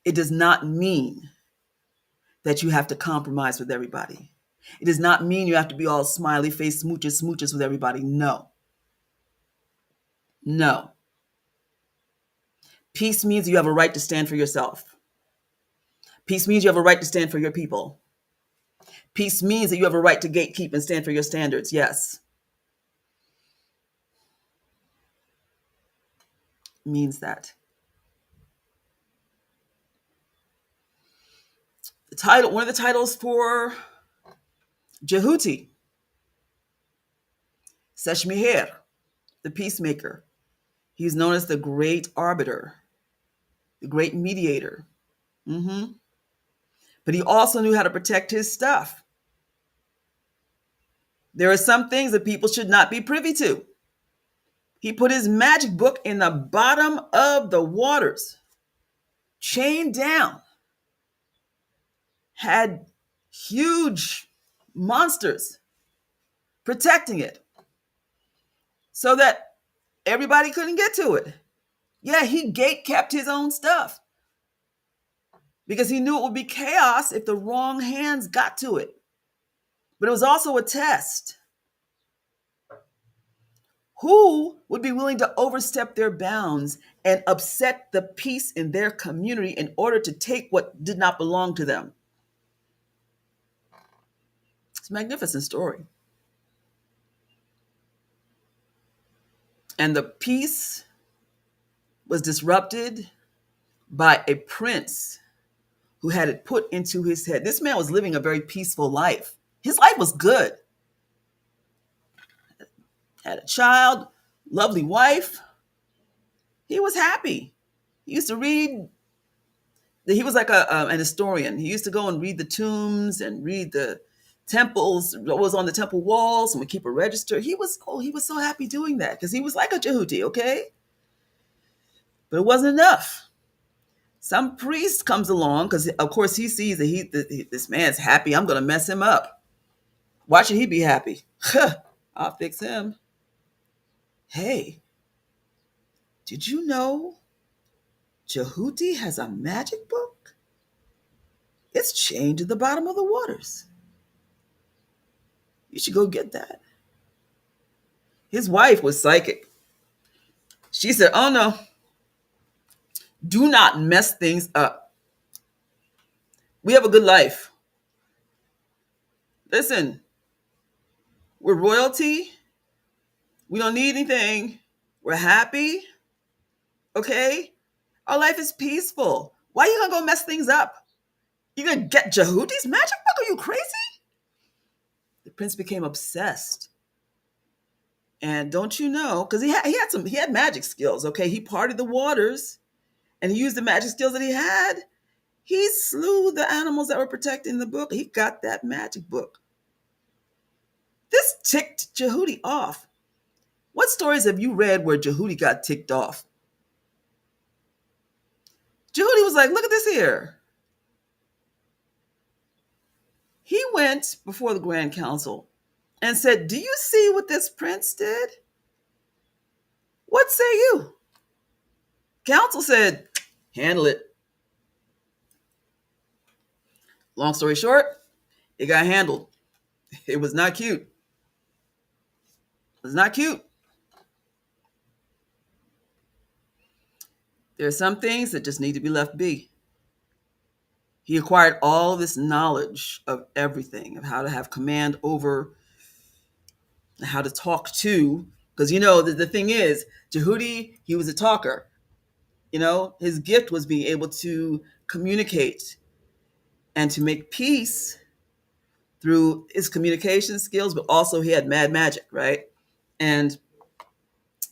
it does not mean that you have to compromise with everybody. It does not mean you have to be all smiley face smooches with everybody. No. No. Peace means you have a right to stand for yourself. Peace means you have a right to stand for your people. Peace means that you have a right to gatekeep and stand for your standards. Yes. Means that. One of the titles for Jehuti, Seshmiher, the peacemaker. He's known as the great arbiter, the great mediator. But he also knew how to protect his stuff. There are some things that people should not be privy to. He put his magic book in the bottom of the waters, chained down, had huge monsters protecting it so that everybody couldn't get to it. Yeah, he gate kept his own stuff because he knew it would be chaos if the wrong hands got to it. But it was also a test. Who would be willing to overstep their bounds and upset the peace in their community in order to take what did not belong to them? It's a magnificent story. And the peace was disrupted by a prince who had it put into his head. This man was living a very peaceful life. His life was good. Had a child, lovely wife. He was happy. He used to read. He was like an historian. He used to go and read the tombs and read the temples, what was on the temple walls, and would keep a register. He was so happy doing that because he was like a Jehuti, okay? But it wasn't enough. Some priest comes along because, of course, he sees that this man's happy. I'm going to mess him up. Why should he be happy? I'll fix him. Hey, did you know Jehuti has a magic book? It's chained to the bottom of the waters. You should go get that. His wife was psychic. She said, oh no, do not mess things up. We have a good life. Listen, we're royalty. We don't need anything. We're happy. Okay? Our life is peaceful. Why are you going to go mess things up? You going to get Jehuti's magic book? Are you crazy? The prince became obsessed. And don't you know, because he had magic skills, okay? He parted the waters and he used the magic skills that he had. He slew the animals that were protecting the book. He got that magic book. This ticked Jehuti off. What stories have you read where Jehuti got ticked off? Jehuti was like, look at this here. He went before the Grand Council and said, do you see what this prince did? What say you? Council said, handle it. Long story short, it got handled. It was not cute. It was not cute. There are some things that just need to be left be. He acquired all this knowledge of everything, of how to have command over, how to talk to. Because the thing is, Jehudi, he was a talker. His gift was being able to communicate and to make peace through his communication skills, but also he had mad magic, right? And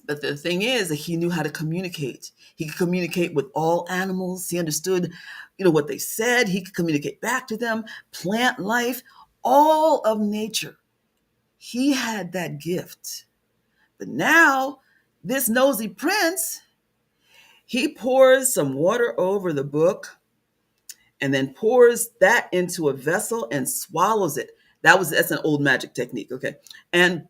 but the thing is that he knew how to communicate. He could communicate with all animals. He understood, what they said. He could communicate back to them. Plant life, all of nature. He had that gift. But now, this nosy prince, he pours some water over the book and then pours that into a vessel and swallows it. That's an old magic technique, okay? And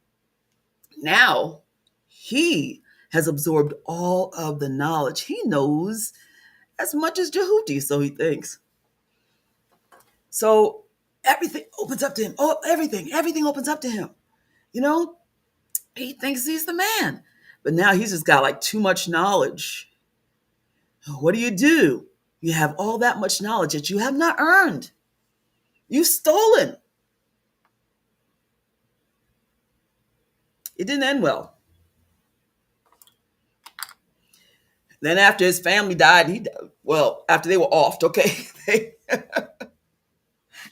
now he has absorbed all of the knowledge. He knows as much as Jehuti, so he thinks. So everything opens up to him. Oh, everything opens up to him. You know, he thinks he's the man. But now he's just got like too much knowledge. What do? You have all that much knowledge that you have not earned. You've stolen. It didn't end well. Then after his family died, after they were offed, okay,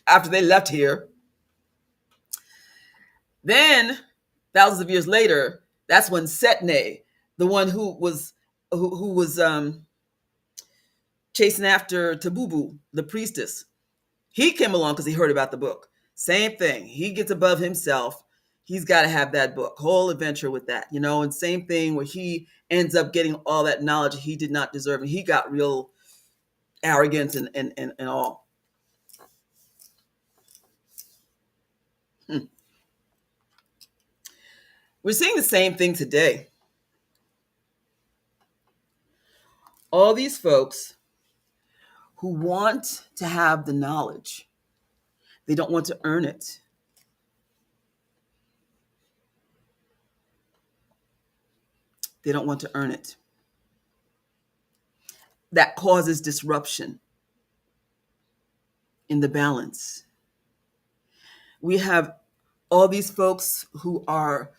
after they left here, then thousands of years later, that's when Setne, the one who was chasing after Tabubu, the priestess, he came along because he heard about the book. Same thing. He gets above himself. He's got to have that book, whole adventure with that, and same thing where he ends up getting all that knowledge he did not deserve. And he got real arrogance and all. We're seeing the same thing today. All these folks who want to have the knowledge, they don't want to earn it. They don't want to earn it. That causes disruption in the balance. We have all these folks who are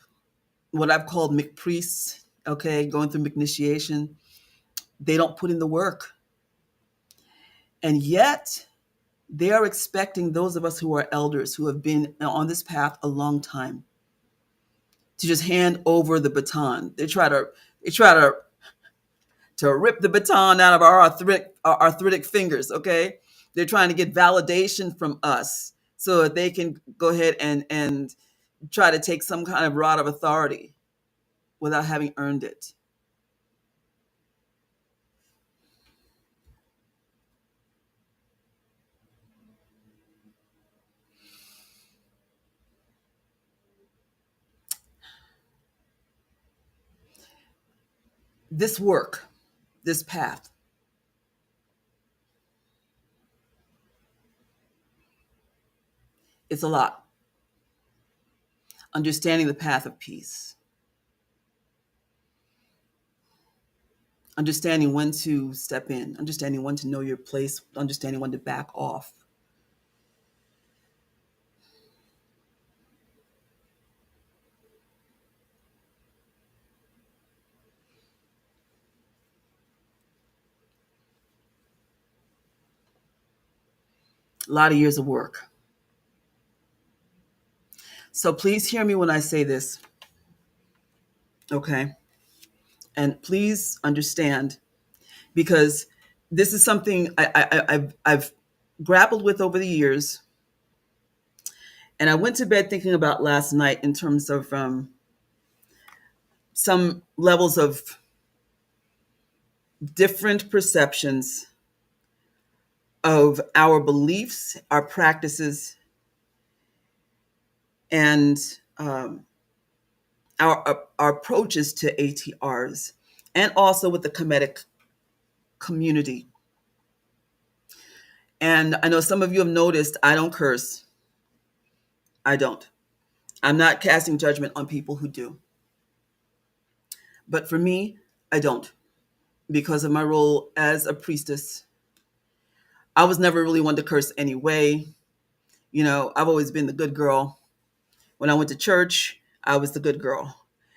what I've called McPriests, okay, going through McInitiation. They don't put in the work. And yet, they are expecting those of us who are elders, who have been on this path a long time, to just hand over the baton. They try to rip the baton out of our arthritic fingers, okay? They're trying to get validation from us so that they can go ahead and try to take some kind of rod of authority without having earned it. This work, this path, it's a lot. Understanding the path of peace, understanding when to step in, understanding when to know your place, understanding when to back off. A lot of years of work. So please hear me when I say this, okay? And please understand, because this is something I've grappled with over the years. And I went to bed thinking about last night in terms of some levels of different perceptions of our beliefs, our practices, and our approaches to ATRs, and also with the Kemetic community. And I know some of you have noticed I don't curse. I don't. I'm not casting judgment on people who do. But for me, I don't. because of my role as a priestess. I was never really one to curse anyway. I've always been the good girl. When I went to church, I was the good girl.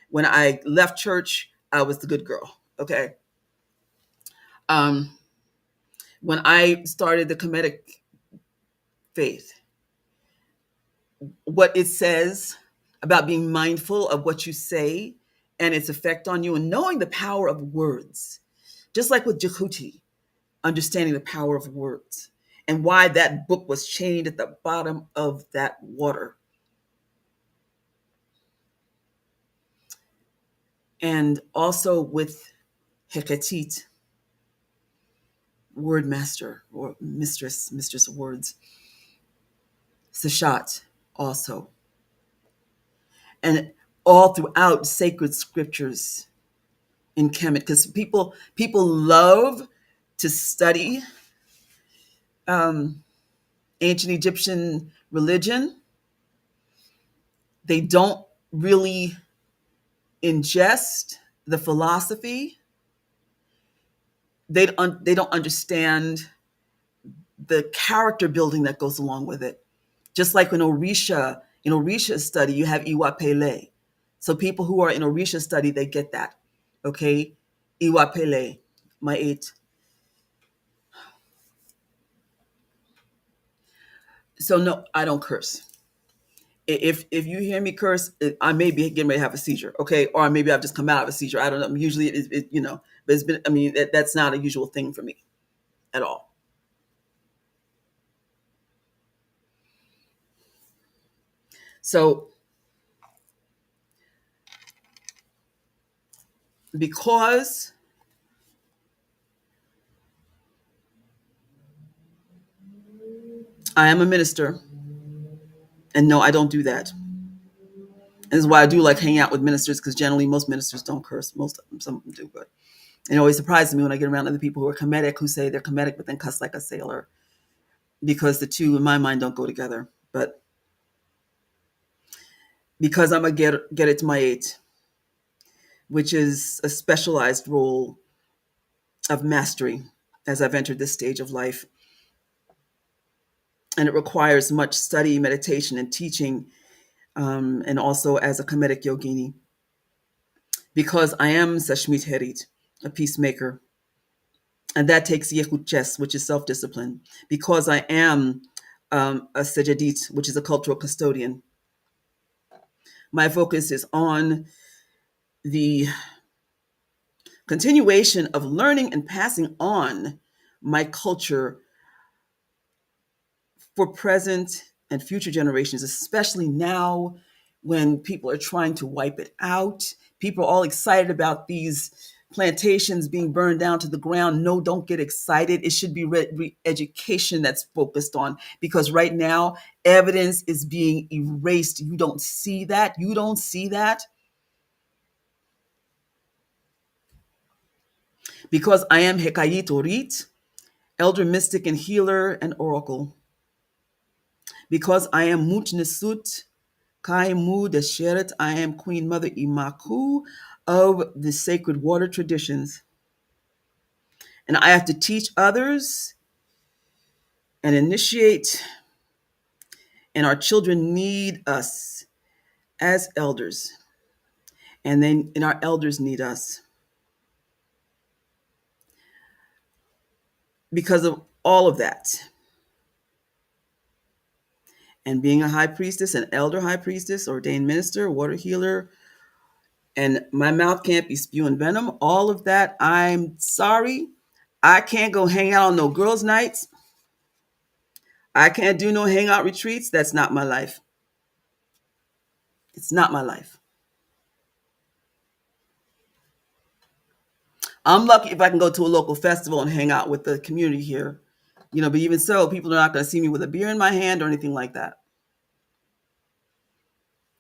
When I left church, I was the good girl. Okay. Um, when I started the Kemetic faith, what it says about being mindful of what you say and its effect on you and knowing the power of words, just like with Jekuti, understanding the power of words and why that book was chained at the bottom of that water. And also with Hekatit, word master or mistress of words, Sashat also. And all throughout sacred scriptures in Kemet, because people love to study um, ancient Egyptian religion. They don't really ingest the philosophy. They don't understand the character building that goes along with it. Just like in Orisha study, you have Iwa Pele. So people who are in Orisha study, they get that. Okay? Iwa Pele, my eight. So no, I don't curse. If you hear me curse, I may be getting ready to have a seizure, okay? Or maybe I've just come out of a seizure. I don't know. Usually, but it's been. I mean, that's not a usual thing for me at all. So because I am a minister, and no, I don't do that. And this is why I do like hanging out with ministers because generally most ministers don't curse. Most of them, some of them do, but it always surprises me when I get around other people who are Kemetic who say they're Kemetic but then cuss like a sailor because the two, in my mind, don't go together. But because I'm a get it to my eight, which is a specialized role of mastery as I've entered this stage of life. And it requires much study, meditation, and teaching, and also as a Kemetic yogini. Because I am Sashmit Herit, a peacemaker, and that takes Yehut Ches, which is self discipline. Because I am a Sejadit, which is a cultural custodian, my focus is on the continuation of learning and passing on my culture for present and future generations, especially now when people are trying to wipe it out. People are all excited about these plantations being burned down to the ground. No, don't get excited. It should be education that's focused on, because right now evidence is being erased. You don't see that. You don't see that. Because I am Hekayit Orit, elder mystic and healer and oracle. Because I am Mutnesut, Kai Mu Desheret, I am Queen Mother Imakhu of the sacred water traditions. And I have to teach others and initiate, and our children need us as elders. And our elders need us because of all of that. And being a high priestess, an elder high priestess, ordained minister, water healer, and my mouth can't be spewing venom, all of that, I'm sorry. I can't go hang out on no girls' nights. I can't do no hangout retreats. That's not my life. It's not my life. I'm lucky if I can go to a local festival and hang out with the community here. But even so, people are not going to see me with a beer in my hand or anything like that.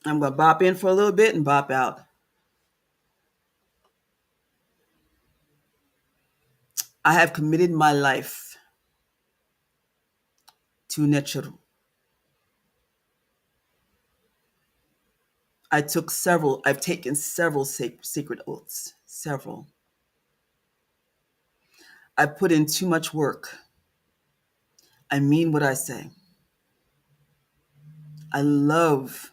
I'm going to bop in for a little bit and bop out. I have committed my life to nature. I've taken several sacred oaths, several. I put in too much work. I mean what I say. I love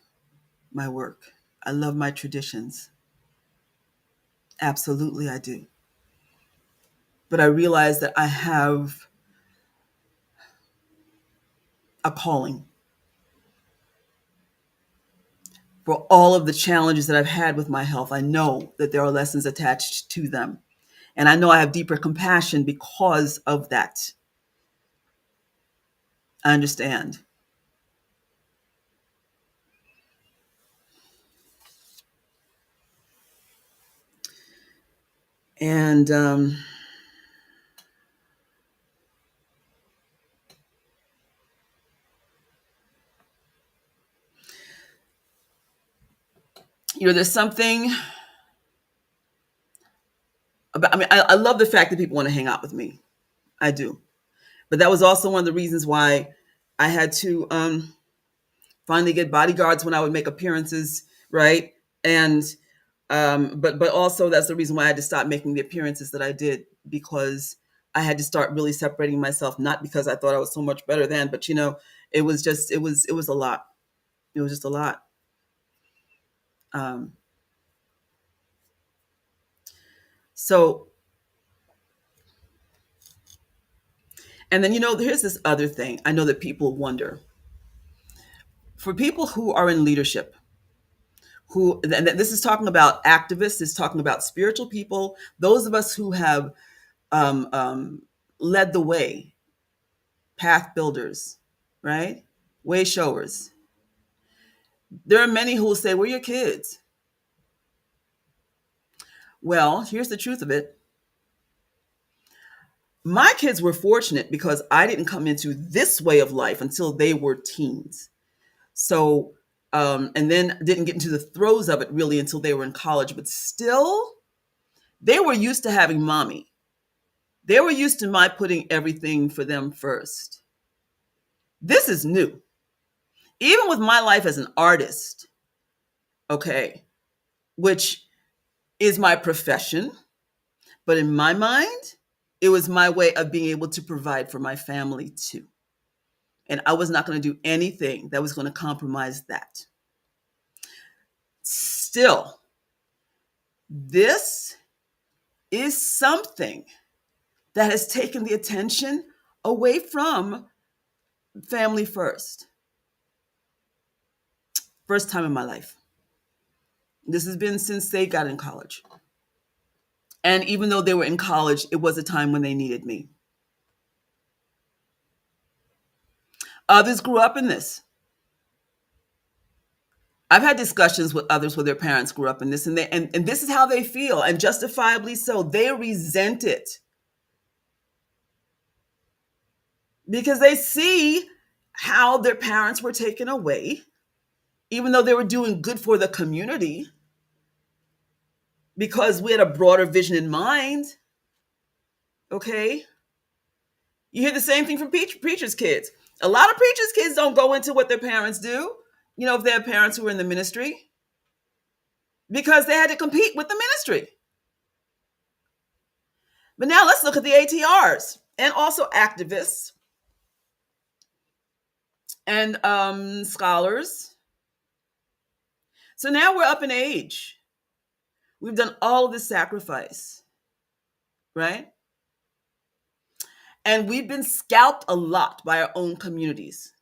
my work. I love my traditions. Absolutely, I do. But I realize that I have a calling for all of the challenges that I've had with my health. I know that there are lessons attached to them. And I know I have deeper compassion because of that. I understand. And there's something about, I love the fact that people want to hang out with me. I do. But that was also one of the reasons why I had to finally get bodyguards when I would make appearances, right? And but also that's the reason why I had to stop making the appearances that I did, because I had to start really separating myself, not because I thought I was so much better than, but it was a lot. It was just a lot. Um, so and then here's this other thing. I know that people wonder, for people who are in leadership, and this is talking about activists, is talking about spiritual people, those of us who have um, um, led the way, path builders, right? Way showers. There are many who will say, "We're your kids." Well, here's the truth of it. My kids were fortunate because I didn't come into this way of life until they were teens. So, and then didn't get into the throes of it really until they were in college. But still, they were used to having mommy. They were used to my putting everything for them first. This is new. Even with my life as an artist, okay, which is my profession, but in my mind, it was my way of being able to provide for my family too. And I was not going to do anything that was going to compromise that. Still, this is something that has taken the attention away from family first. First time in my life. This has been since they got in college. And even though they were in college, it was a time when they needed me. Others grew up in this. I've had discussions with others where their parents grew up in this, and and this is how they feel, and justifiably so. They resent it because they see how their parents were taken away, even though they were doing good for the community, because we had a broader vision in mind. Okay. You hear the same thing from preachers' kids. A lot of preachers' kids don't go into what their parents do, if they have parents who are in the ministry, because they had to compete with the ministry. But now let's look at the ATRs and also activists and scholars. So now we're up in age. We've done all of this sacrifice, right? And we've been scalped a lot by our own communities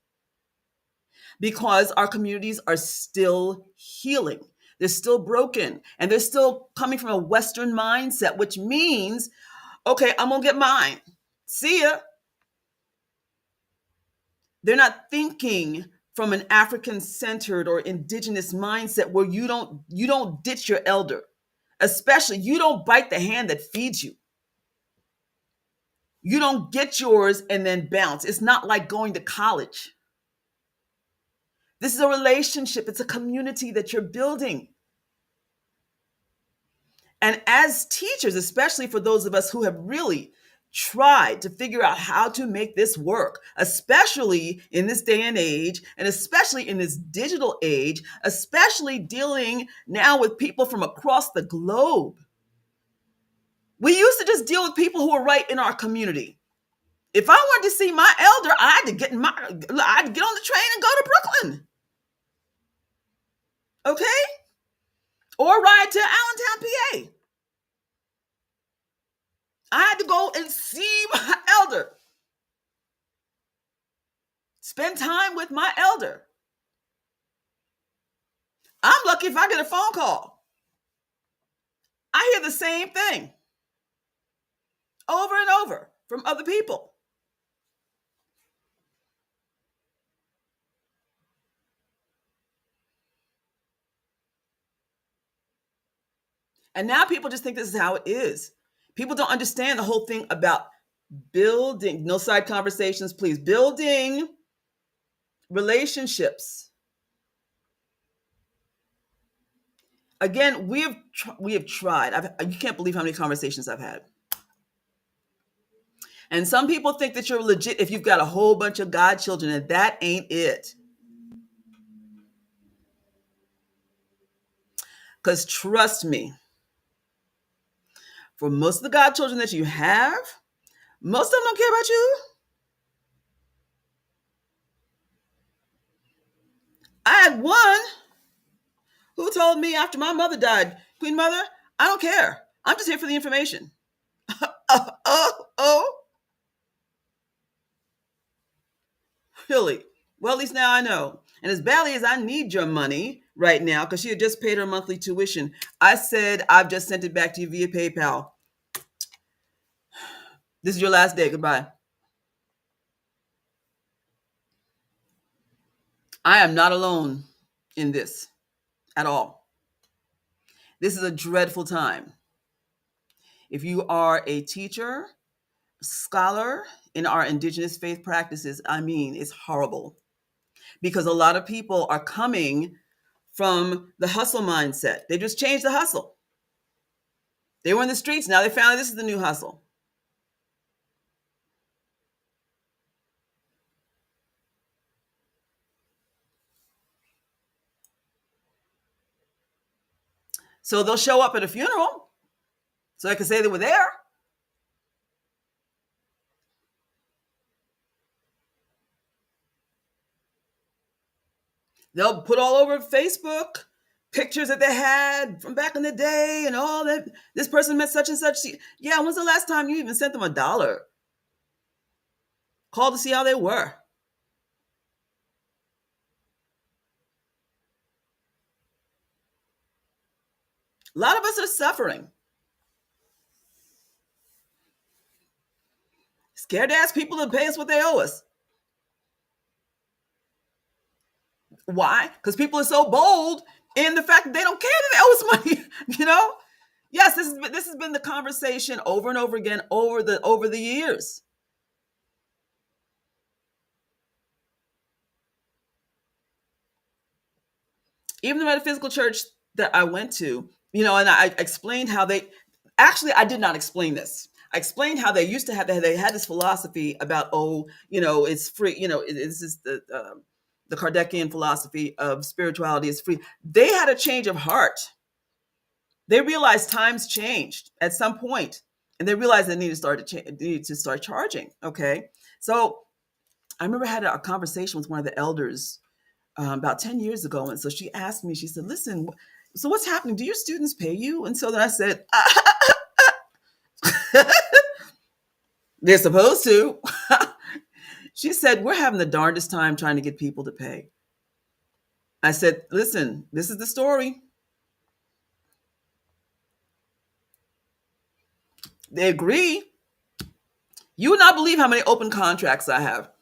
because our communities are still healing. They're still broken, and they're still coming from a Western mindset, which means, okay, I'm going to get mine. See ya. They're not thinking from an African centered or indigenous mindset where you don't ditch your elder. Especially, you don't bite the hand that feeds you. You don't get yours and then bounce. It's not like going to college. This is a relationship. It's a community that you're building. And as teachers, especially for those of us who have really tried to figure out how to make this work, especially in this day and age, and especially in this digital age, especially dealing now with people from across the globe. We used to just deal with people who were right in our community. If I wanted to see my elder, I had to get on the train and go to Brooklyn, okay, or ride to Allentown, PA. I had to go and see my elder, spend time with my elder. I'm lucky if I get a phone call. I hear the same thing over and over from other people. And now people just think this is how it is. People don't understand the whole thing about building, no side conversations, please, building relationships. Again, we have tried. You can't believe how many conversations I've had. And some people think that you're legit if you've got a whole bunch of godchildren, and that ain't it. Because trust me, for most of the godchildren that you have, most of them don't care about you. I had one who told me after my mother died, Queen Mother, I don't care. I'm just here for the information. Oh, really? Well, at least now I know. And as badly as I need your money right now, because she had just paid her monthly tuition, I said, I've just sent it back to you via PayPal. This is your last day. Goodbye. I am not alone in this at all. This is a dreadful time. If you are a teacher, scholar in our Indigenous faith practices, I mean, it's horrible because a lot of people are coming from the hustle mindset. They just changed the hustle. They were in the streets. Now they found out this is the new hustle. So they'll show up at a funeral so they can say they were there. They'll put all over Facebook pictures that they had from back in the day and all that. This person met such and such. Yeah, when's the last time you even sent them $1? Called to see how they were. A lot of us are suffering. Scared to ask people to pay us what they owe us. Why? Because people are so bold in the fact that they don't care that they owe us money. You know? Yes, this has been the conversation over and over again over the years. Even the metaphysical church that I went to, and I explained how they actually I did not explain this. I explained how they used to have they had this philosophy about it's free. This is the Kardecian philosophy of spirituality is free. They had a change of heart. They realized times changed at some point, and they realized they needed to start charging. Okay, so I remember I had a conversation with one of the elders about 10 years ago, and so she asked me. She said, "Listen, so what's happening? Do your students pay you?" And so then I said, "They're supposed to." She said, "We're having the darndest time trying to get people to pay." I said, "Listen, this is the story." They agree. You would not believe how many open contracts I have.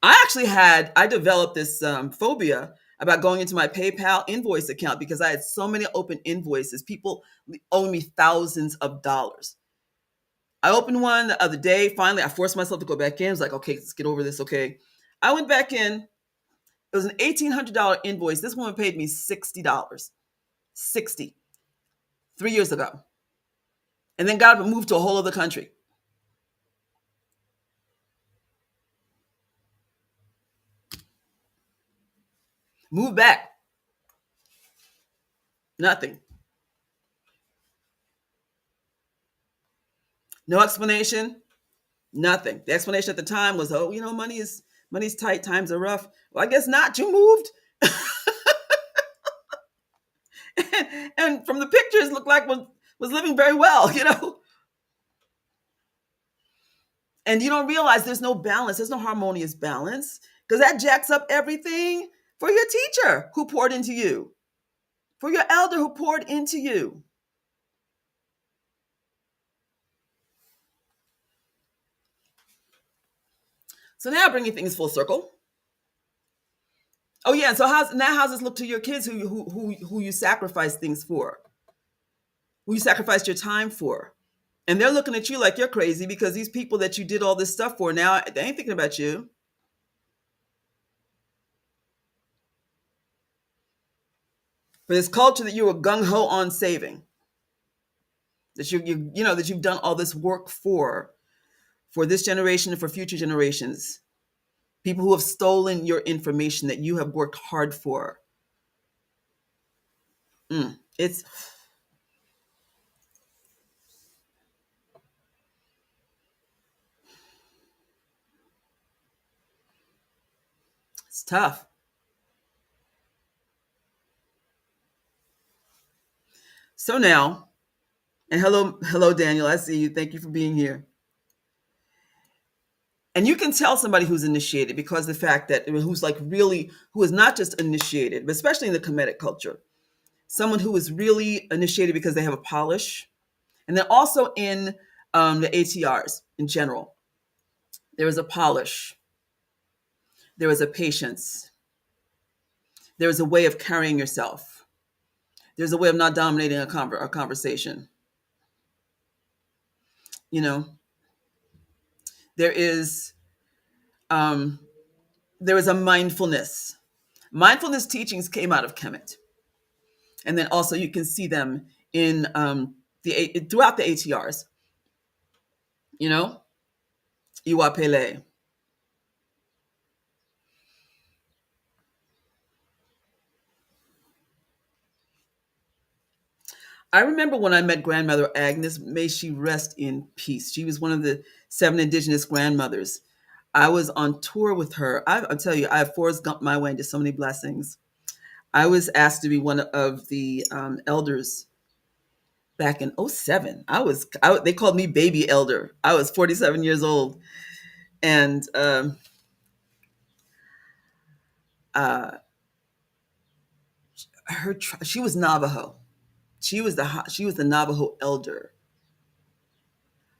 I developed this phobia about going into my PayPal invoice account because I had so many open invoices. People owe me thousands of dollars. I opened one the other day. Finally, I forced myself to go back in. I was like, okay, let's get over this. Okay. I went back in. It was an $1,800 invoice. This woman paid me $60. 60 3 years ago. And then got up and moved to a whole other country. Moved back. Nothing. No explanation, nothing. The explanation at the time was, oh, money's tight, times are rough. Well, I guess not. You moved. And from the pictures looked like was living very well. And you don't realize there's no balance, there's no harmonious balance, because that jacks up everything for your teacher who poured into you, for your elder who poured into you. So now bringing things full circle. Oh yeah, so how's this look to your kids who you sacrifice things for, who you sacrificed your time for? And they're looking at you like you're crazy because these people that you did all this stuff for, now they ain't thinking about you. For this culture that you were gung-ho on saving, that that you've done all this work for this generation and for future generations. People who have stolen your information that you have worked hard for. It's it's tough. So now, and hello, Daniel. I see you. Thank you for being here. And you can tell somebody who's initiated because the fact that who's like really who is not just initiated, but especially in the Kemetic culture, someone who is really initiated because they have a polish, and then also in the ATRs in general, there is a polish, there is a patience, there is a way of carrying yourself, there's a way of not dominating a conversation. You know, there is um, there is a mindfulness. Mindfulness teachings came out of Kemet, and then also you can see them in throughout the ATRs. You know, Iwapele. I remember when I met grandmother Agnes, may she rest in peace. She was one of the 7 Indigenous grandmothers. I was on tour with her. I'll tell you, I have Forrest Gump my way into so many blessings. I was asked to be one of the elders back in '07. They called me baby elder. I was 47 years old. And uh, she was Navajo. She was the Navajo elder.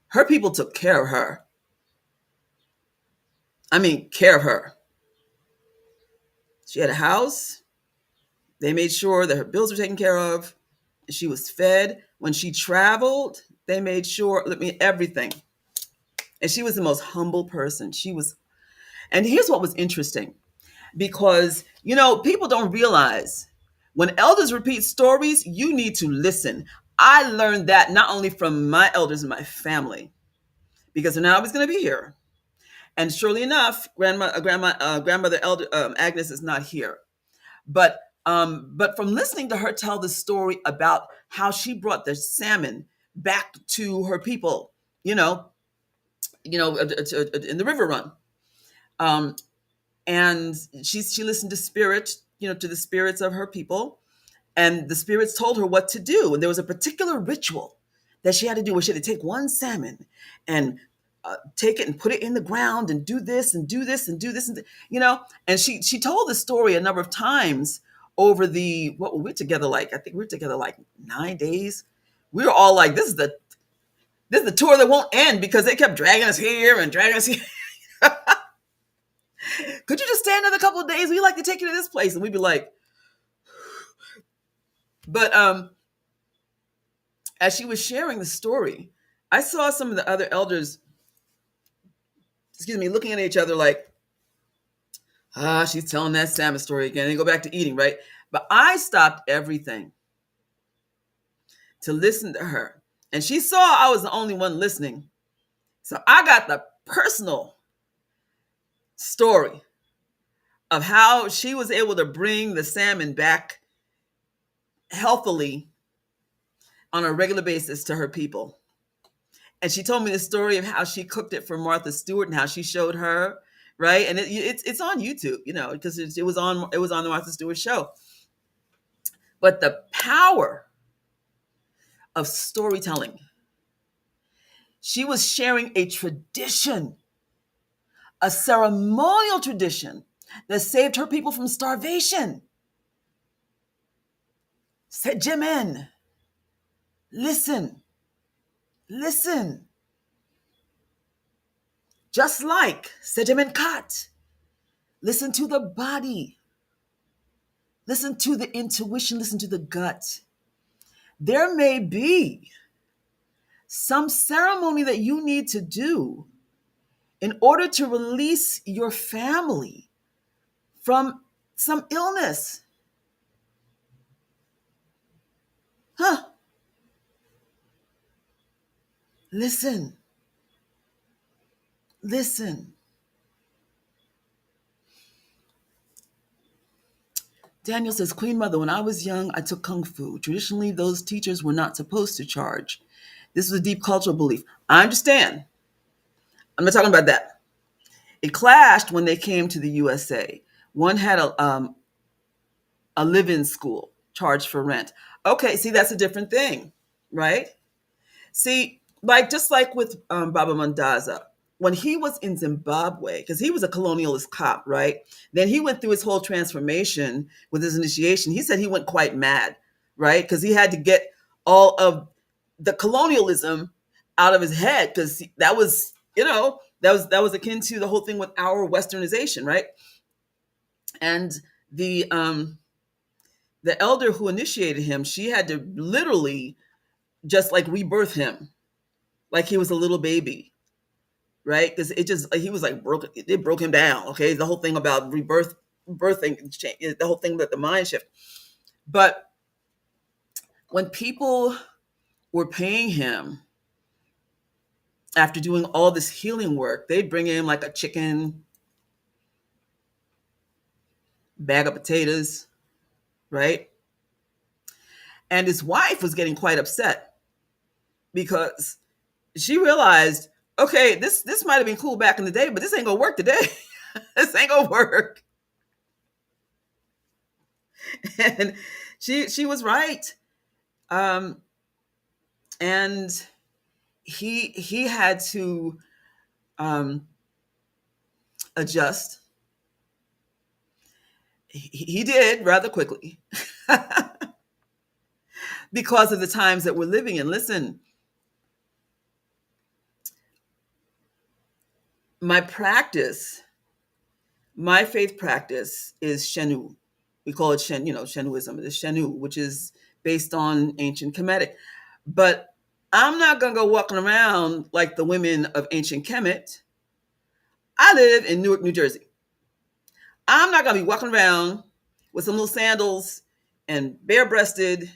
Her people took care of her. I mean, care of her. She had a house. They made sure that her bills were taken care of. She was fed. When she traveled, they made sure, I mean, everything. And she was the most humble person. And here's what was interesting, because, people don't realize when elders repeat stories, you need to listen. I learned that not only from my elders in my family, because they're not always going to be here. And surely enough, grandmother elder Agnes is not here. But from listening to her tell the story about how she brought the salmon back to her people, you know, in the river run, um, and she listened to to the spirits of her people, and the spirits told her what to do. And there was a particular ritual that she had to do, where she had to take one salmon and take it and put it in the ground and do this and do this and do this and she told the story a number of times over the what were we together like I think we were together like 9 days. We were all like, this is the tour that won't end, because they kept dragging us here and dragging us here. Could you just stay another couple of days? We'd like to take you to this place. And we'd be like, but as she was sharing the story, I saw some of the other elders, looking at each other like, she's telling that salmon story again, and go back to eating, right? But I stopped everything to listen to her. And she saw I was the only one listening. So I got the personal story of how she was able to bring the salmon back healthily on a regular basis to her people. And she told me the story of how she cooked it for Martha Stewart and how she showed her, right? And it's on YouTube, because it was on the Martha Stewart show. But the power of storytelling. She was sharing a tradition, a ceremonial tradition that saved her people from starvation. Said, Jimin, listen, listen. Just like Sejimin Kat, listen to the body, listen to the intuition, listen to the gut. There may be some ceremony that you need to do in order to release your family from some illness. Huh? Listen, listen. Daniel says, Queen Mother, when I was young, I took Kung Fu. Traditionally, those teachers were not supposed to charge. This was a deep cultural belief. I understand. I'm not talking about that. It clashed when they came to the USA. One had a live-in school, charged for rent. Okay, see, that's a different thing, right? See, just like with Baba Mandaza, when he was in Zimbabwe, because he was a colonialist cop, right? Then he went through his whole transformation with his initiation. He said he went quite mad, right? Because he had to get all of the colonialism out of his head, because that was, that was akin to the whole thing with our westernization, right? And the elder who initiated him, she had to literally just like rebirth him like he was a little baby, right? Because he was like it broke him down. Okay, the whole thing about birthing, the whole thing about the mind shift. But when people were paying him after doing all this healing work, they'd bring him like a chicken, bag of potatoes, right? And his wife was getting quite upset because she realized, okay, this might have been cool back in the day, but this ain't gonna work today. This ain't gonna work. And she was right. And he had to um, adjust. He did rather quickly because of the times that we're living in. Listen, my practice, my faith practice is Shenu. We call it Shenuism. It is Shenu, which is based on ancient Kemetic. But I'm not going to go walking around like the women of ancient Kemet. I live in Newark, New Jersey. I'm not going to be walking around with some little sandals and bare breasted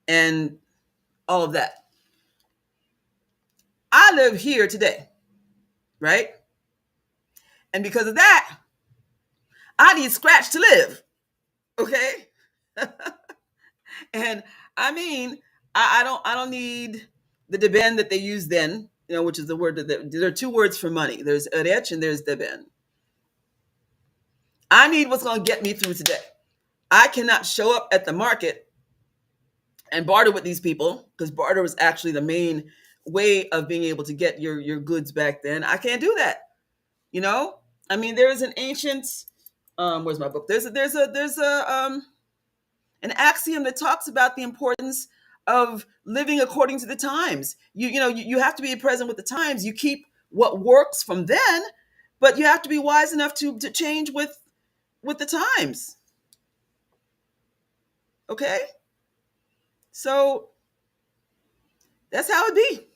and all of that. I live here today, right? And because of that, I need scratch to live. Okay. And I mean, I don't need the deben that they use then, which is the word that there are two words for money. There's erech and there's deben. I need what's going to get me through today. I cannot show up at the market and barter with these people, because barter was actually the main way of being able to get your goods back then. I can't do that. I mean, there is an ancient where's my book? There's an axiom that talks about the importance of living according to the times. You have to be present with the times. You keep what works from then, but you have to be wise enough to change with the times. Okay? So that's how it be.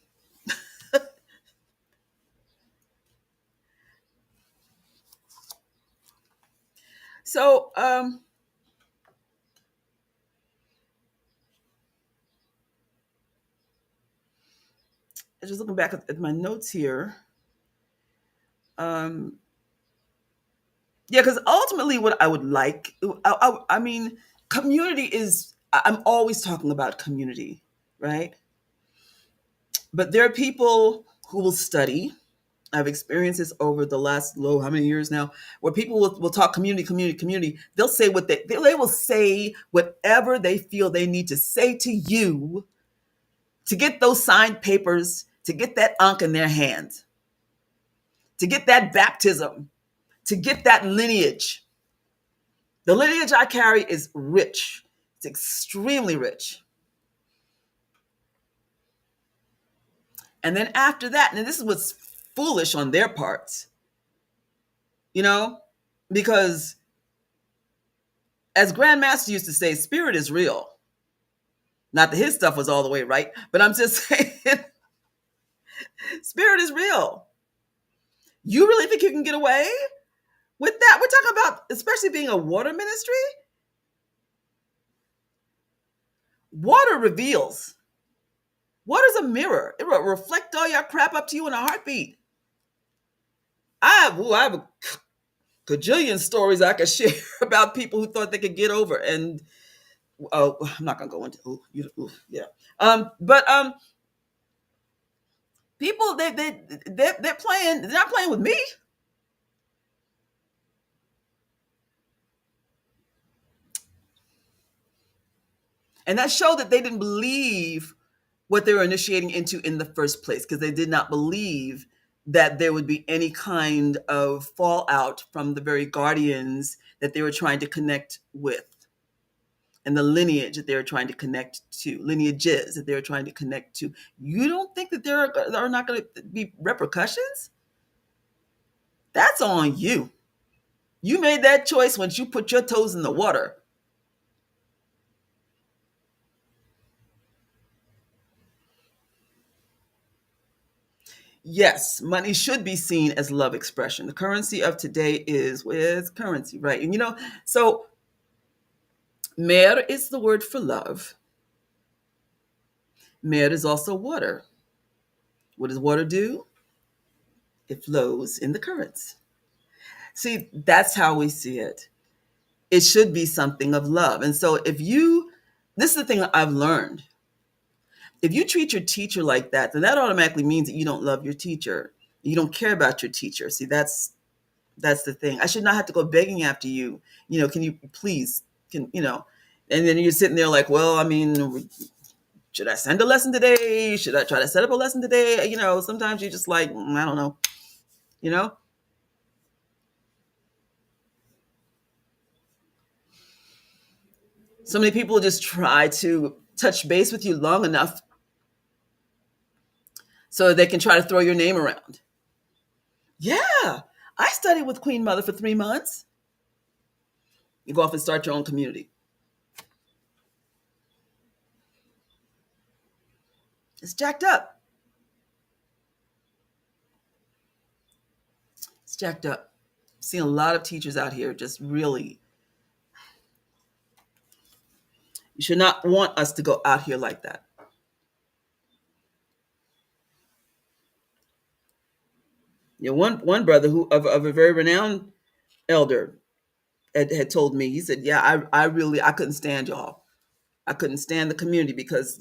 So just looking back at my notes here. Um, yeah, because ultimately, what I would like, I mean, community is. I'm always talking about community, right? But there are people who will study. I've experienced this over the last how many years now, where people will talk community, community, community. They'll say what they will say whatever they feel they need to say to you to get those signed papers, to get that unk in their hands, to get that baptism, to get that lineage. The lineage I carry is rich. It's extremely rich. And then after that, and this is what's foolish on their parts, you know, because as Grandmaster used to say, spirit is real. Not that his stuff was all the way right, but I'm just saying, spirit is real. You really think you can get away with that? We're talking about, especially being a water ministry. Water reveals. Water's a mirror. It will reflect all your crap up to you in a heartbeat. I have a gajillion stories I could share about people who thought they could get over, and I'm not gonna go into yeah. But people they're playing. They're not playing with me. And that showed that they didn't believe what they were initiating into in the first place, because they did not believe that there would be any kind of fallout from the very guardians that they were trying to connect with, and the lineage that they were trying to connect to, lineages that they were trying to connect to. You don't think that there are not going to be repercussions? That's on you. You made that choice once you put your toes in the water. Yes, money should be seen as love expression. The currency of today is where's currency, right? And so mer is the word for love. Mer is also water. What does water do? It flows in the currents. See, that's how we see it. It should be something of love. And so this is the thing I've learned. If you treat your teacher like that, then that automatically means that you don't love your teacher. You don't care about your teacher. See, that's the thing. I should not have to go begging after you. Can you please, and then you're sitting there like, well, I mean, should I send a lesson today? Should I try to set up a lesson today? Sometimes you're just like, I don't know, you know? So many people just try to touch base with you long enough so they can try to throw your name around. Yeah, I studied with Queen Mother for 3 months. You go off and start your own community. It's jacked up. It's jacked up. I've seen a lot of teachers out here just really. You should not want us to go out here like that. One brother who of a very renowned elder had told me. He said, "Yeah, I couldn't stand y'all. I couldn't stand the community because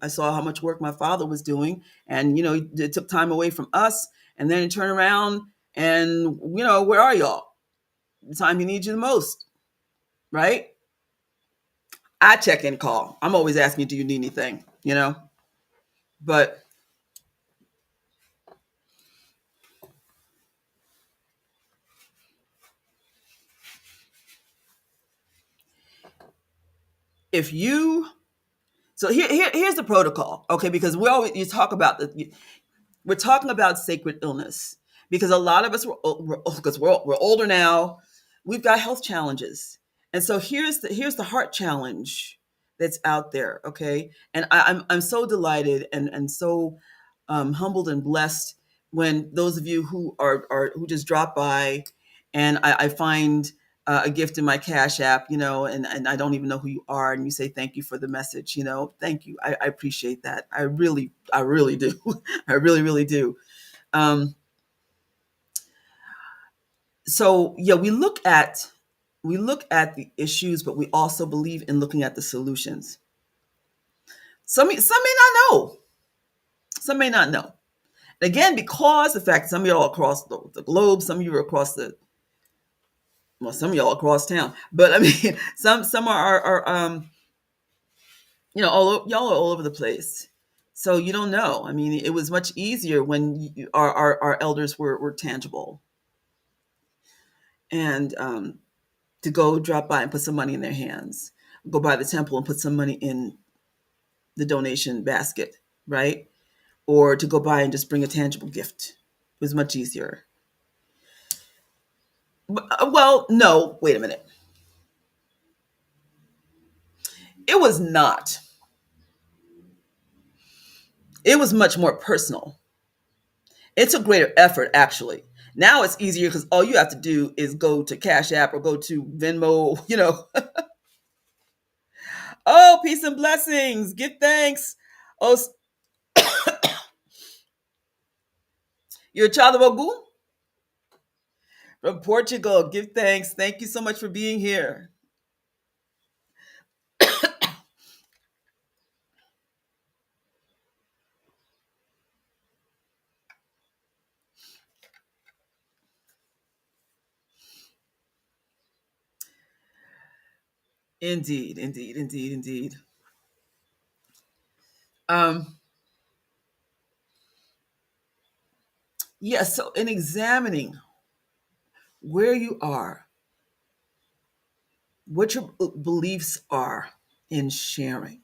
I saw how much work my father was doing, and it took time away from us, and then turn around and where are y'all? The time he needs you the most, right?" I check in call. I'm always asking, do you need anything? But if you so here's the protocol, okay? Because you talk about we're talking about sacred illness because a lot of us because we're older now, we've got health challenges, and so here's the heart challenge that's out there, okay? And I'm so delighted and so humbled and blessed when those of you who who just drop by, and I find a gift in my Cash App, and I don't even know who you are, and you say thank you for the message, thank you. I appreciate that. I really do. I really, really do. Um, so yeah, we look at the issues, but we also believe in looking at the solutions. Some may not know. Some may not know. Again, because the fact some of y'all across the globe, some of you are across the well, some of y'all across town, but I mean, some are y'all are all over the place, so you don't know. I mean, it was much easier when our elders were tangible, and to go drop by and put some money in their hands, go by the temple and put some money in the donation basket, right? Or to go by and just bring a tangible gift. It was much easier. Well, no, wait a minute. It was not. It was much more personal. It took greater effort, actually. Now it's easier because all you have to do is go to Cash App or go to Venmo, Oh, peace and blessings. Give thanks. Oh, you're a child of Ogun from Portugal. Give thanks. Thank you so much for being here. Indeed, indeed, indeed, indeed. Um, yes, so in examining where you are, what your beliefs are in sharing,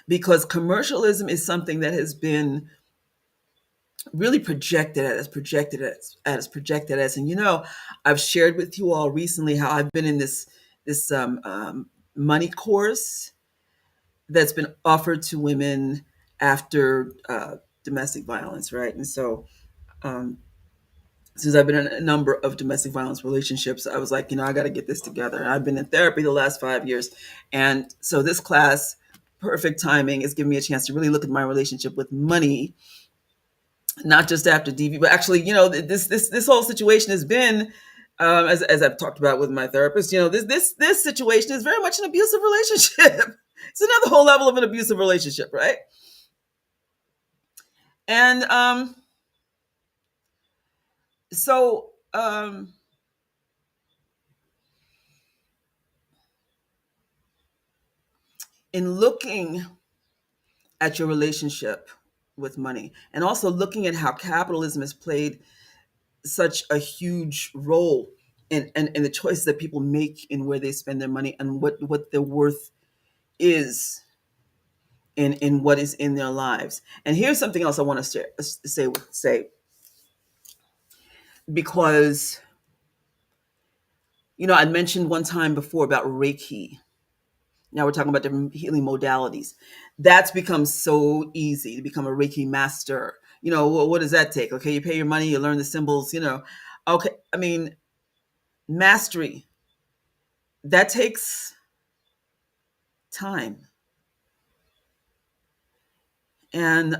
because commercialism is something that has been really projected as, and I've shared with you all recently how I've been in this money course that's been offered to women after domestic violence, right? And so um, since I've been in a number of domestic violence relationships, I was like, I got to get this together. And I've been in therapy the last 5 years. And so this class, perfect timing, is giving me a chance to really look at my relationship with money, not just after DV, but actually, this whole situation has been, as I've talked about with my therapist, this situation is very much an abusive relationship. It's another whole level of an abusive relationship, right? And so in looking at your relationship with money, and also looking at how capitalism has played such a huge role in the choices that people make in where they spend their money and what their worth is in what is in their lives. And here's something else I want to say because I mentioned one time before about Reiki. Now we're talking about different healing modalities. That's become so easy to become a Reiki master. What does that take? Okay, you pay your money, you learn the symbols. Okay, I mean, mastery, that takes time. And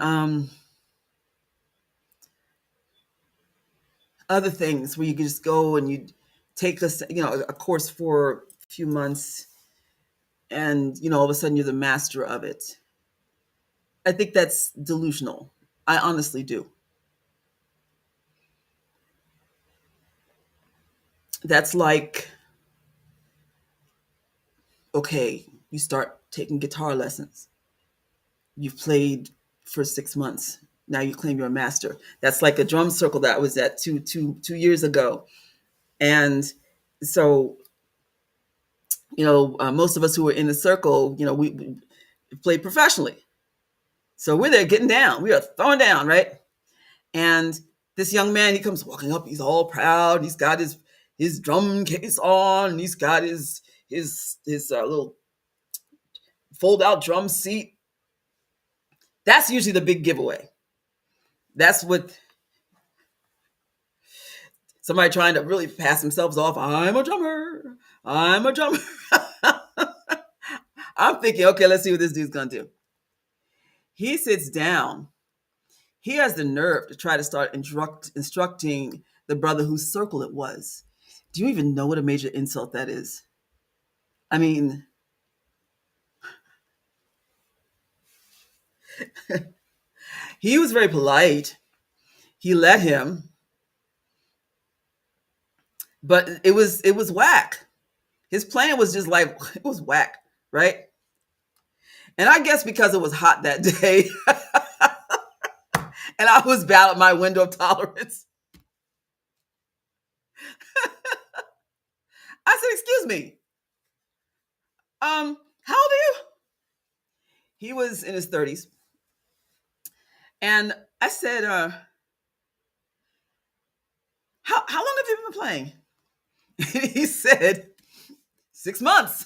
other things where you can just go and you take a course for a few months, and all of a sudden you're the master of it. I think that's delusional. I honestly do. That's like, okay, you start taking guitar lessons. You've played for 6 months. Now you claim you're a master. That's like a drum circle that I was at two years ago. And so, most of us who were in the circle, we played professionally. So we're there getting down. We are throwing down, right? And this young man, he comes walking up. He's all proud. He's got his drum case on. And he's got his little fold out drum seat. That's usually the big giveaway. That's what somebody trying to really pass themselves off. I'm a drummer. I'm a drummer. I'm thinking, okay, let's see what this dude's gonna do. He sits down. He has the nerve to try to start instructing the brother whose circle it was. Do you even know what a major insult that is? I mean, He was very polite. He let him, but it was whack. His plan was just like it was whack, right? And I guess because it was hot that day, and I was battling my window of tolerance, I said, "Excuse me, how old are you?" He was in his 30s, and I said, how long have you been playing?" And he said, 6 months.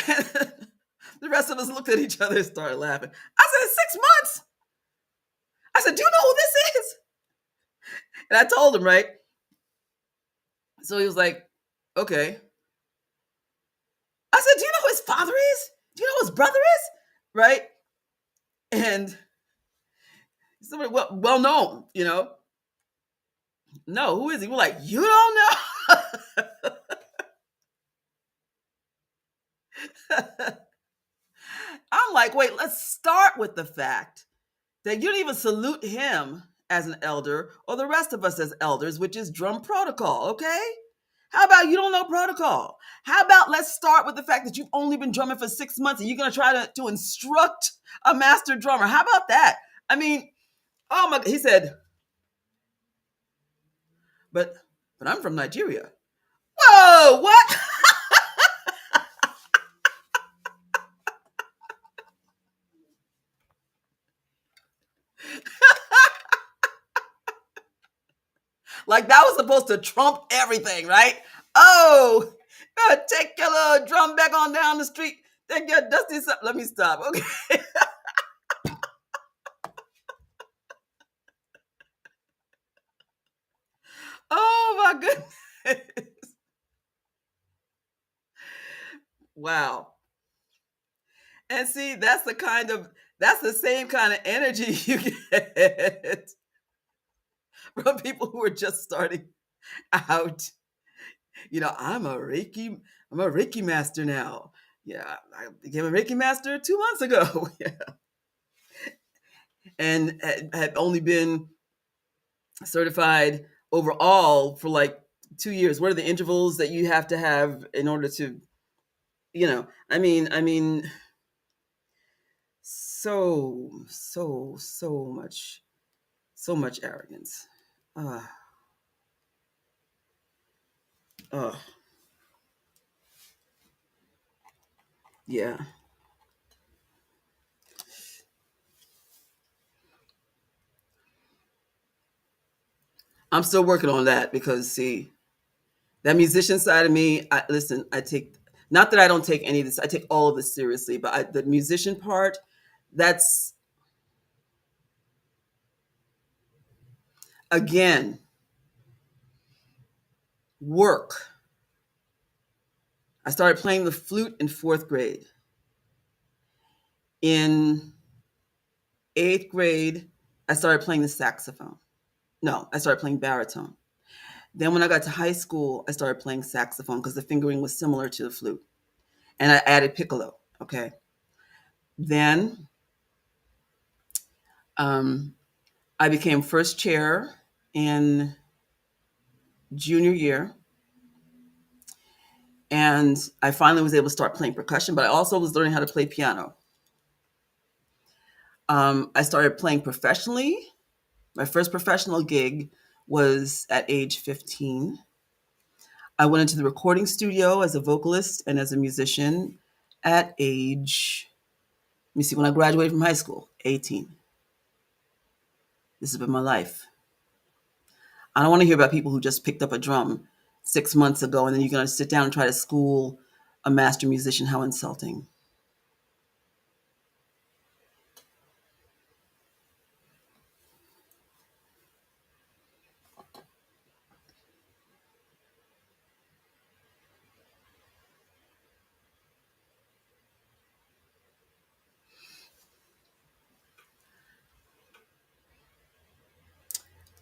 And the rest of us looked at each other and started laughing. I said, 6 months? I said, do you know who this is? And I told him, right? So he was like, okay. I said, do you know who his father is? Do you know who his brother is? Right? And somebody well known, No, who is he? We're like, you don't know? I'm like, wait, let's start with the fact that you don't even salute him as an elder or the rest of us as elders, which is drum protocol, okay? How about you don't know protocol? How about let's start with the fact that you've only been drumming for 6 months and you're going to try to instruct a master drummer? How about that? I mean, oh my, he said, but I'm from Nigeria. Whoa, what? Like that was supposed to trump everything, right? Oh, take your little drum back on down the street. Take your dusty stuff. Let me stop. Okay. Oh my goodness. Wow. And see, that's the same kind of energy you get from people who are just starting out. I'm a Reiki master now. Yeah, I became a Reiki master 2 months ago. Yeah. And had only been certified overall for like 2 years. What are the intervals that you have to have in order to, I mean, so much arrogance. Uh, uh, yeah. I'm still working on that because see, that musician side of me, listen, I take, not that I don't take any of this, I take all of this seriously, but the musician part, that's, again, work. I started playing the flute in fourth grade. In eighth grade, I started playing the saxophone. No, I started playing baritone. Then when I got to high school, I started playing saxophone because the fingering was similar to the flute. And I added piccolo. Okay. Then um, I became first chair in junior year. And I finally was able to start playing percussion, but I also was learning how to play piano. I started playing professionally. My first professional gig was at age 15. I went into the recording studio as a vocalist and as a musician at age, let me see, when I graduated from high school, 18. This has been my life. I don't want to hear about people who just picked up a drum 6 months ago and then you're going to sit down and try to school a master musician. How insulting.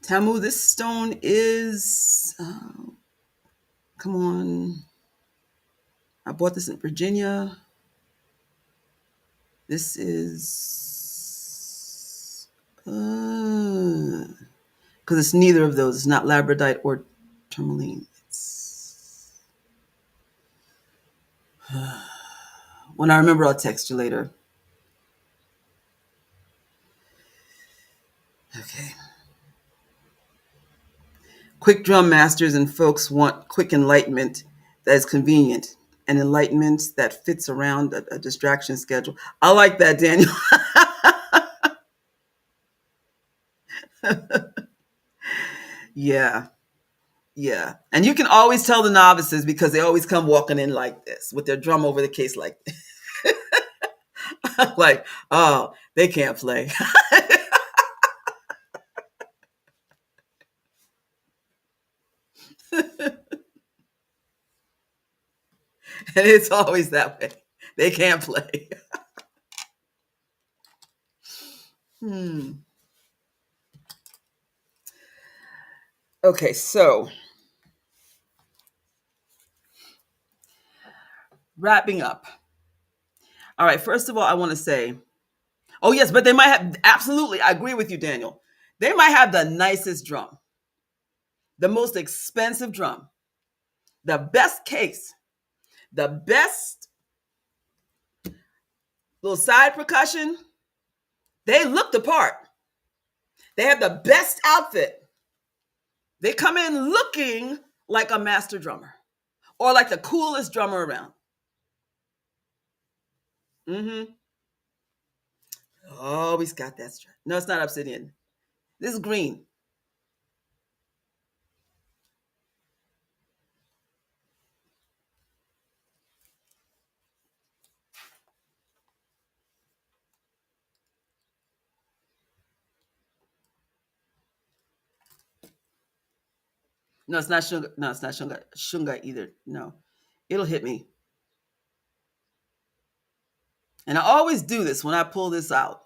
Tamu, this stone is, come on. I bought this in Virginia. This is because it's neither of those. It's not labradite or tourmaline. It's, when I remember, I'll text you later. Okay. Quick drum masters and folks want quick enlightenment that is convenient, and enlightenment that fits around a distraction schedule. I like that, Daniel. Yeah, yeah. And you can always tell the novices because they always come walking in like this with their drum over the case like this. Like, oh, they can't play. And it's always that way. They can't play. Hmm. Okay, so wrapping up. All right, first of all, I want to say, oh, yes, but they might have, absolutely, I agree with you, Daniel. They might have the nicest drum, the most expensive drum, the best case, the best little side percussion. They look the part. They have the best outfit. They come in looking like a master drummer or like the coolest drummer around. Mm-hmm. Always got that strap. No, it's not obsidian. This is green. No, it's not shunga. No, it's not shunga. Shunga either. No, it'll hit me. And I always do this when I pull this out.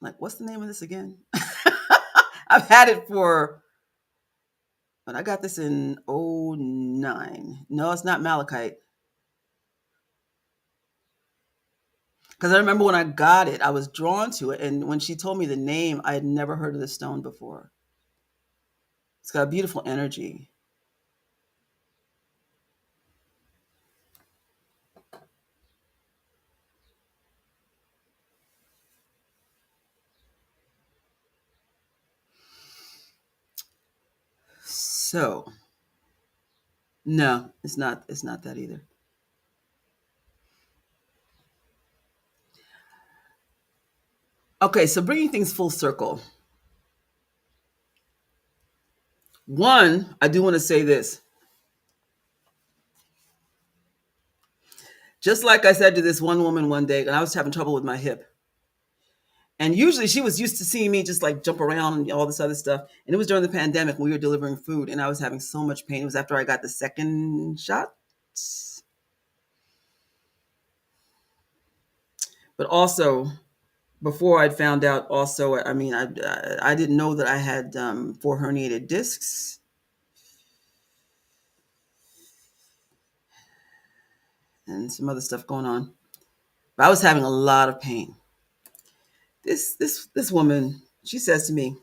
Like, what's the name of this again? I've had it for, but I got this in '09. No, it's not malachite. Because I remember when I got it, I was drawn to it. And when she told me the name, I had never heard of this stone before. It's got a beautiful energy. So, no, it's not. It's not that either. Okay, so bringing things full circle. One, I do want to say this. Just like I said to this one woman one day, and I was having trouble with my hip. And usually she was used to seeing me just like jump around and all this other stuff. And it was during the pandemic when we were delivering food and I was having so much pain. It was after I got the second shot. But also, before I'd found out, also, I mean, I didn't know that I had four herniated discs and some other stuff going on. But I was having a lot of pain. This woman, she says to me,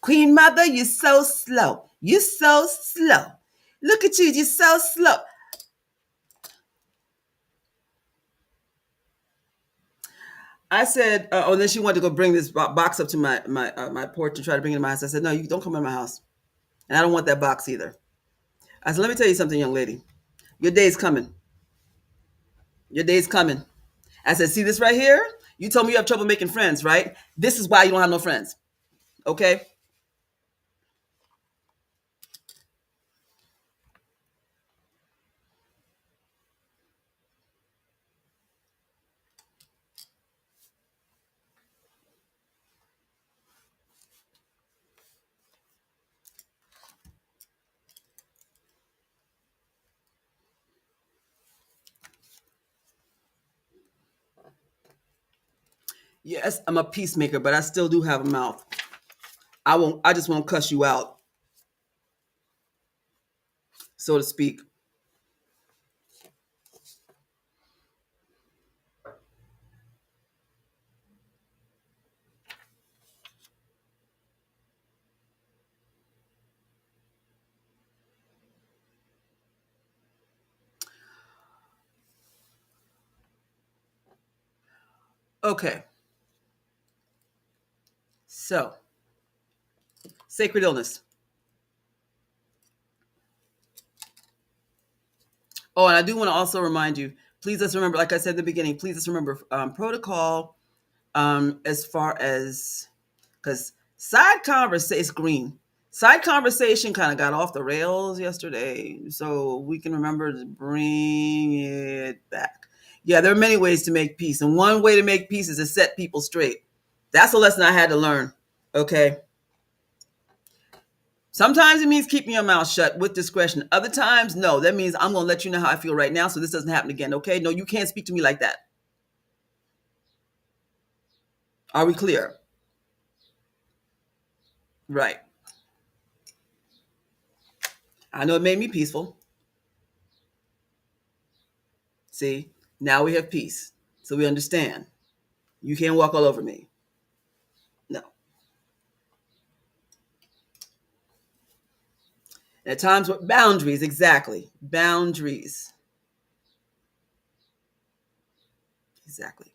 "Queen Mother, you're so slow. You're so slow. Look at you, you're so slow." I said, oh, and then she wanted to go bring this box up to my porch and try to bring it in my house. I said, no, you don't come in my house, and I don't want that box either. I said, let me tell you something, young lady. Your day's coming. Your day's coming. I said, see this right here? You told me you have trouble making friends, right? This is why you don't have no friends. Okay? Yes, I'm a peacemaker, but I still do have a mouth. I just won't cuss you out, so to speak. Okay. So, sacred illness. Oh, and I do want to also remind you, please let's remember, like I said at the beginning, please let's remember protocol as far as, because side conversation is green. Side conversation kind of got off the rails yesterday, so we can remember to bring it back. Yeah, there are many ways to make peace, and one way to make peace is to set people straight. That's a lesson I had to learn. Okay. Sometimes it means keeping your mouth shut with discretion. Other times, no, that means I'm going to let you know how I feel right now so this doesn't happen again. Okay. No, you can't speak to me like that. Are we clear? Right. I know it made me peaceful. See, now we have peace. So we understand. You can't walk all over me. No. At times, with boundaries, exactly. Boundaries. Exactly.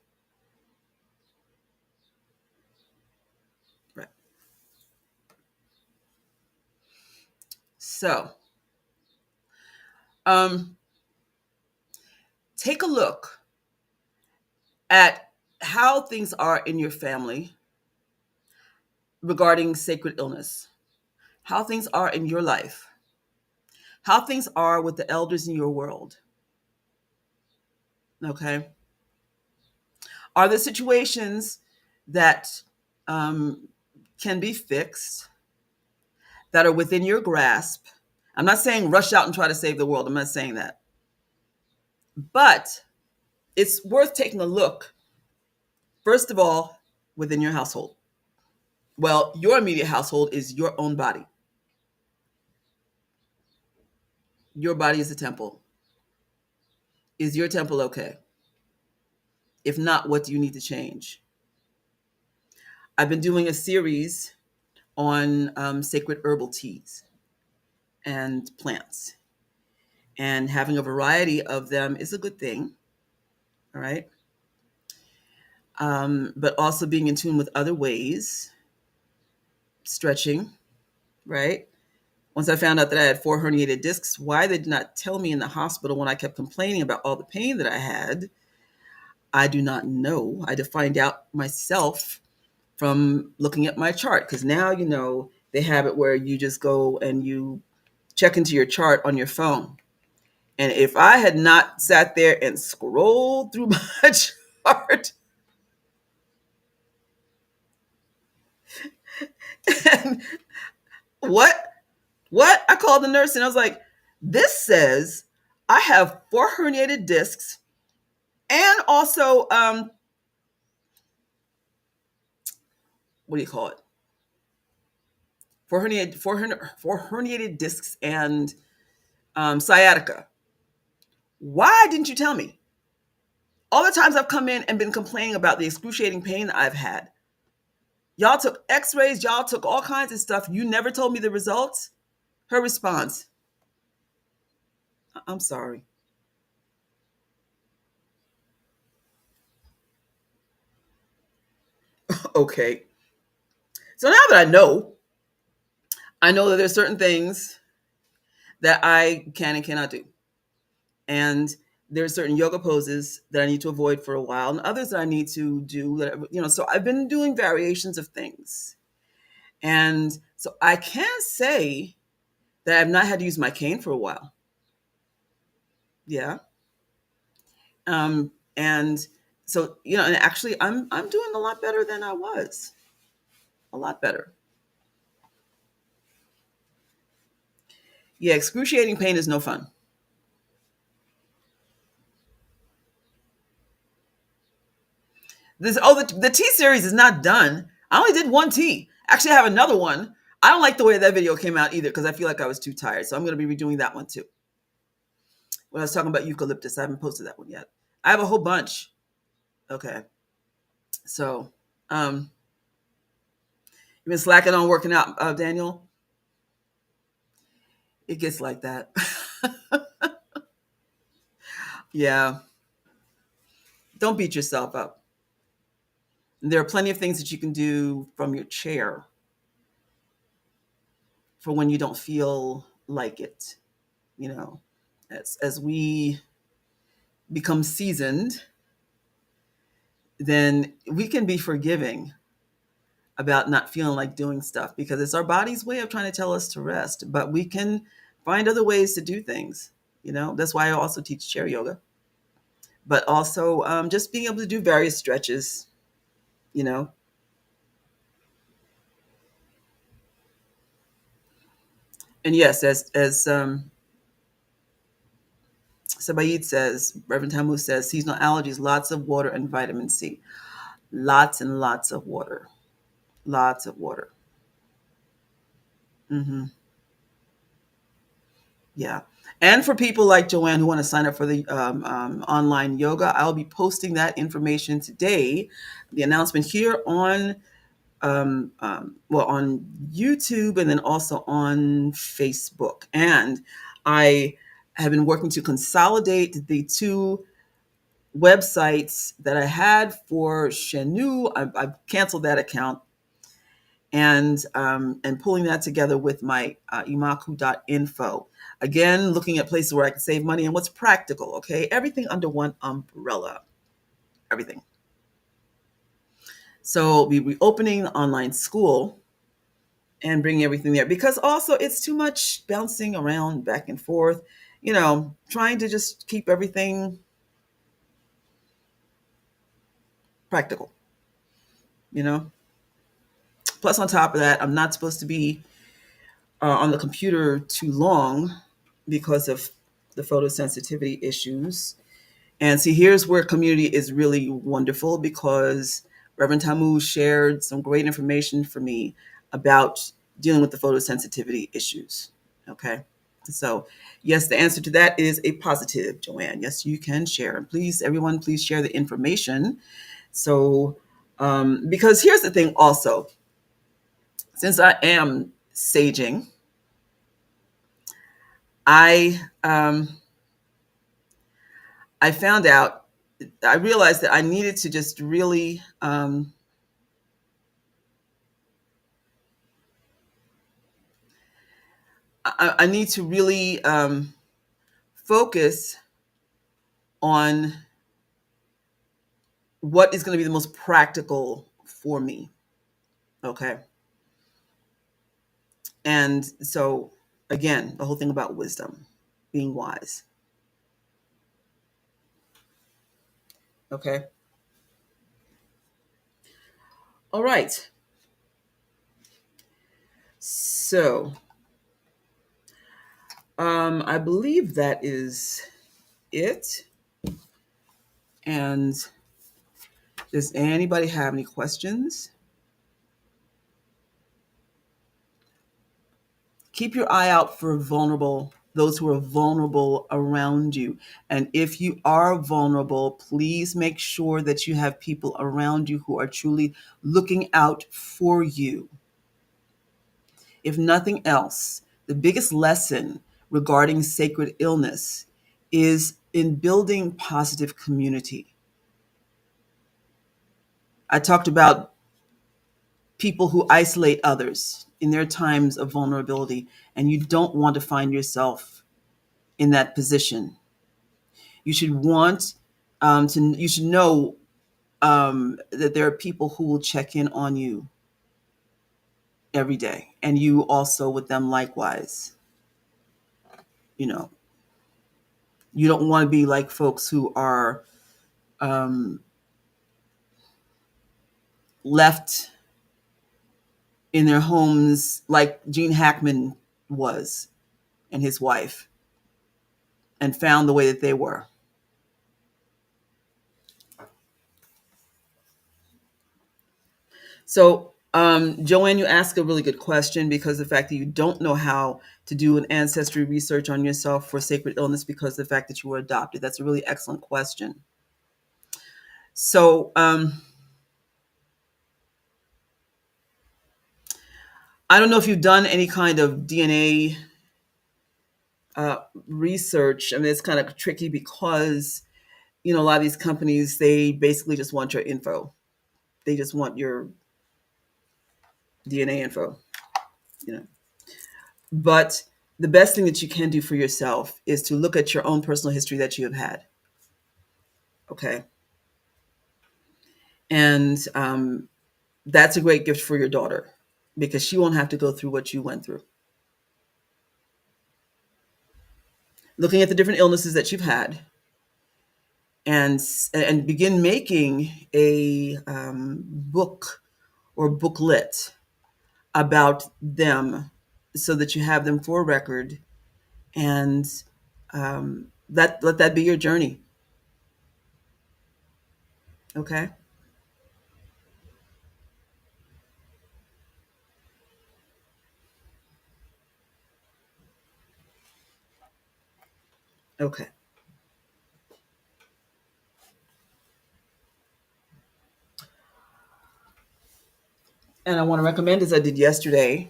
Right. So, um, take a look at how things are in your family regarding sacred illness, how things are in your life, how things are with the elders in your world. Okay. Are there situations that um, can be fixed, that are within your grasp? I'm not saying rush out and try to save the world. I'm not saying that. But it's worth taking a look, first of all, within your household. Well, your immediate household is your own body. Your body is a temple. Is your temple okay? If not, what do you need to change? I've been doing a series on sacred herbal teas and plants, and having a variety of them is a good thing. All right. But also being in tune with other ways, stretching, right? Once I found out that I had 4 herniated discs, why they did not tell me in the hospital when I kept complaining about all the pain that I had, I do not know. I had to find out myself from looking at my chart, because now, they have it where you just go and you check into your chart on your phone. And if I had not sat there and scrolled through my chart, and what? What? I called the nurse and I was like, this says I have 4 herniated discs and also, what do you call it? Four herniated discs and sciatica. Why didn't you tell me? All the times I've come in and been complaining about the excruciating pain that I've had. Y'all took x-rays, y'all took all kinds of stuff. You never told me the results. Her response, I'm sorry. Okay. So now that I know that there's certain things that I can and cannot do. And there are certain yoga poses that I need to avoid for a while, and others that I need to do. So I've been doing variations of things, and so I can say that I've not had to use my cane for a while. Yeah, and so and actually, I'm doing a lot better than I was. A lot better. Yeah, excruciating pain is no fun. The T series is not done. I only did one T. Actually, I have another one. I don't like the way that video came out either because I feel like I was too tired. So I'm going to be redoing that one too. When I was talking about eucalyptus, I haven't posted that one yet. I have a whole bunch. Okay. So, you've been slacking on working out, Daniel? It gets like that. Yeah. Don't beat yourself up. There are plenty of things that you can do from your chair for when you don't feel like it. You know, as we become seasoned, then we can be forgiving about not feeling like doing stuff because it's our body's way of trying to tell us to rest. But we can find other ways to do things. That's why I also teach chair yoga, but also just being able to do various stretches. You know, and yes, as Sabayid says, Reverend Tamu says, seasonal allergies, lots of water and vitamin C, lots and lots of water, lots of water. Hmm. Yeah. And for people like Joanne who want to sign up for the online yoga, I'll be posting that information today. The announcement here on on YouTube and then also on Facebook. And I have been working to consolidate the two websites that I had for Shenu. I've canceled that account and pulling that together with my Imakhu.info. Again, looking at places where I can save money and what's practical. Okay, everything under one umbrella. Everything. So we'll be reopening the online school and bringing everything there because also it's too much bouncing around back and forth. Trying to just keep everything practical. You know. Plus, on top of that, I'm not supposed to be on the computer too long because of the photosensitivity issues. And see, here's where community is really wonderful because Reverend Tamu shared some great information for me about dealing with the photosensitivity issues. Okay. So, yes, the answer to that is a positive, Joanne. Yes, you can share. And please, everyone, please share the information. So, because here's the thing also, since I am saging, I I found out, I realized that I needed to just really I need to really focus on what is going to be the most practical for me. Okay. And so, again, the whole thing about wisdom, being wise. Okay. All right. So, I believe that is it. And does anybody have any questions? Keep your eye out for those who are vulnerable around you. And if you are vulnerable, please make sure that you have people around you who are truly looking out for you. If nothing else, the biggest lesson regarding sacred illness is in building positive community. I talked about people who isolate others in their times of vulnerability, and you don't want to find yourself in that position. You should you should know that there are people who will check in on you every day, and you also with them likewise. You know, you don't want to be like folks who are um, left in their homes, like Gene Hackman was and his wife, and found the way that they were. So, Joanne, you ask a really good question because the fact that you don't know how to do an ancestry research on yourself for sacred illness because of the fact that you were adopted. That's a really excellent question. So, I don't know if you've done any kind of DNA research. I mean, it's kind of tricky because, a lot of these companies, they basically just want your info. They just want your DNA info, you know. But the best thing that you can do for yourself is to look at your own personal history that you have had. Okay. And that's a great gift for your daughter because she won't have to go through what you went through. Looking at the different illnesses that you've had, and begin making a book or booklet about them so that you have them for record, and that let that be your journey. Okay. Okay. And I want to recommend, as I did yesterday,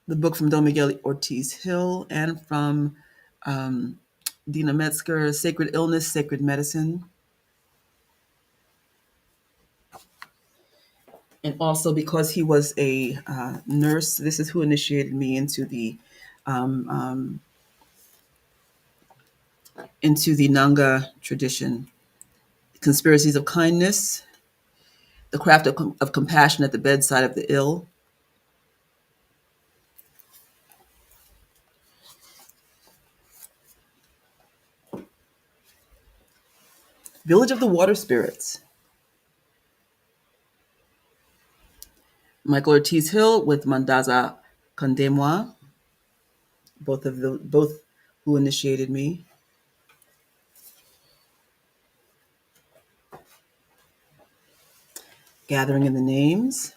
the book from Don Miguel Ortiz Hill and from um, Dina Metzger, Sacred Illness, Sacred Medicine. And also because he was a nurse, this is who initiated me um, um, into the Nanga tradition. Conspiracies of Kindness, The Craft of Compassion at the Bedside of the Ill, Village of the Water Spirits, Michael Ortiz Hill with Mandaza Kandemwa, both who initiated me. Gathering in the Names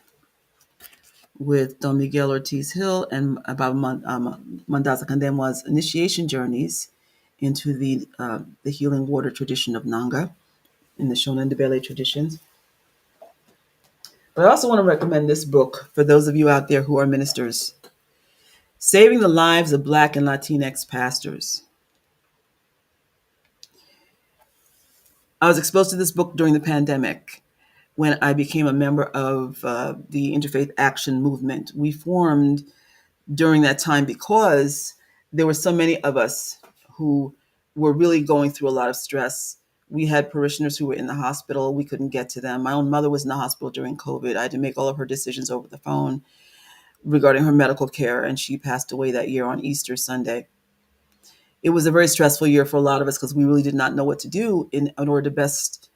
with Don Miguel Ortiz Hill and about Mandaza Kandemwa's initiation journeys into the healing water tradition of Nanga in the Shona and Ndebele traditions. But I also want to recommend this book for those of you out there who are ministers, Saving the Lives of Black and Latinx Pastors. I was exposed to this book during the pandemic when I became a member of the Interfaith Action Movement. We formed during that time because there were so many of us who were really going through a lot of stress. We had parishioners who were in the hospital. We couldn't get to them. My own mother was in the hospital during COVID. I had to make all of her decisions over the phone regarding her medical care, and she passed away that year on Easter Sunday. It was a very stressful year for a lot of us because we really did not know what to do in order to best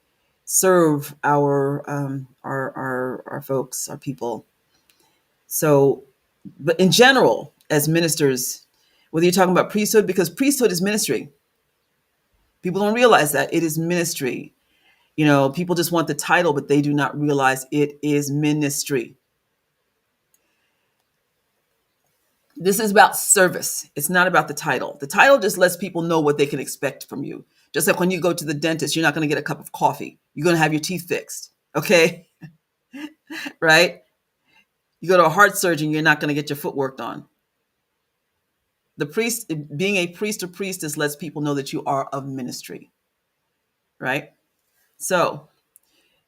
serve our folks, our people. So, but in general, as ministers, whether you're talking about priesthood, because priesthood is ministry, people don't realize that it is ministry. You know, people just want the title, but they do not realize it is ministry. This is about service. It's not about the title. The title just lets people know what they can expect from you. Just like when you go to the dentist, you're not going to get a cup of coffee. You're going to have your teeth fixed. Okay. Right? You go to a heart surgeon, you're not going to get your foot worked on. The priest, being a priest or priestess, lets people know that you are of ministry. Right? So,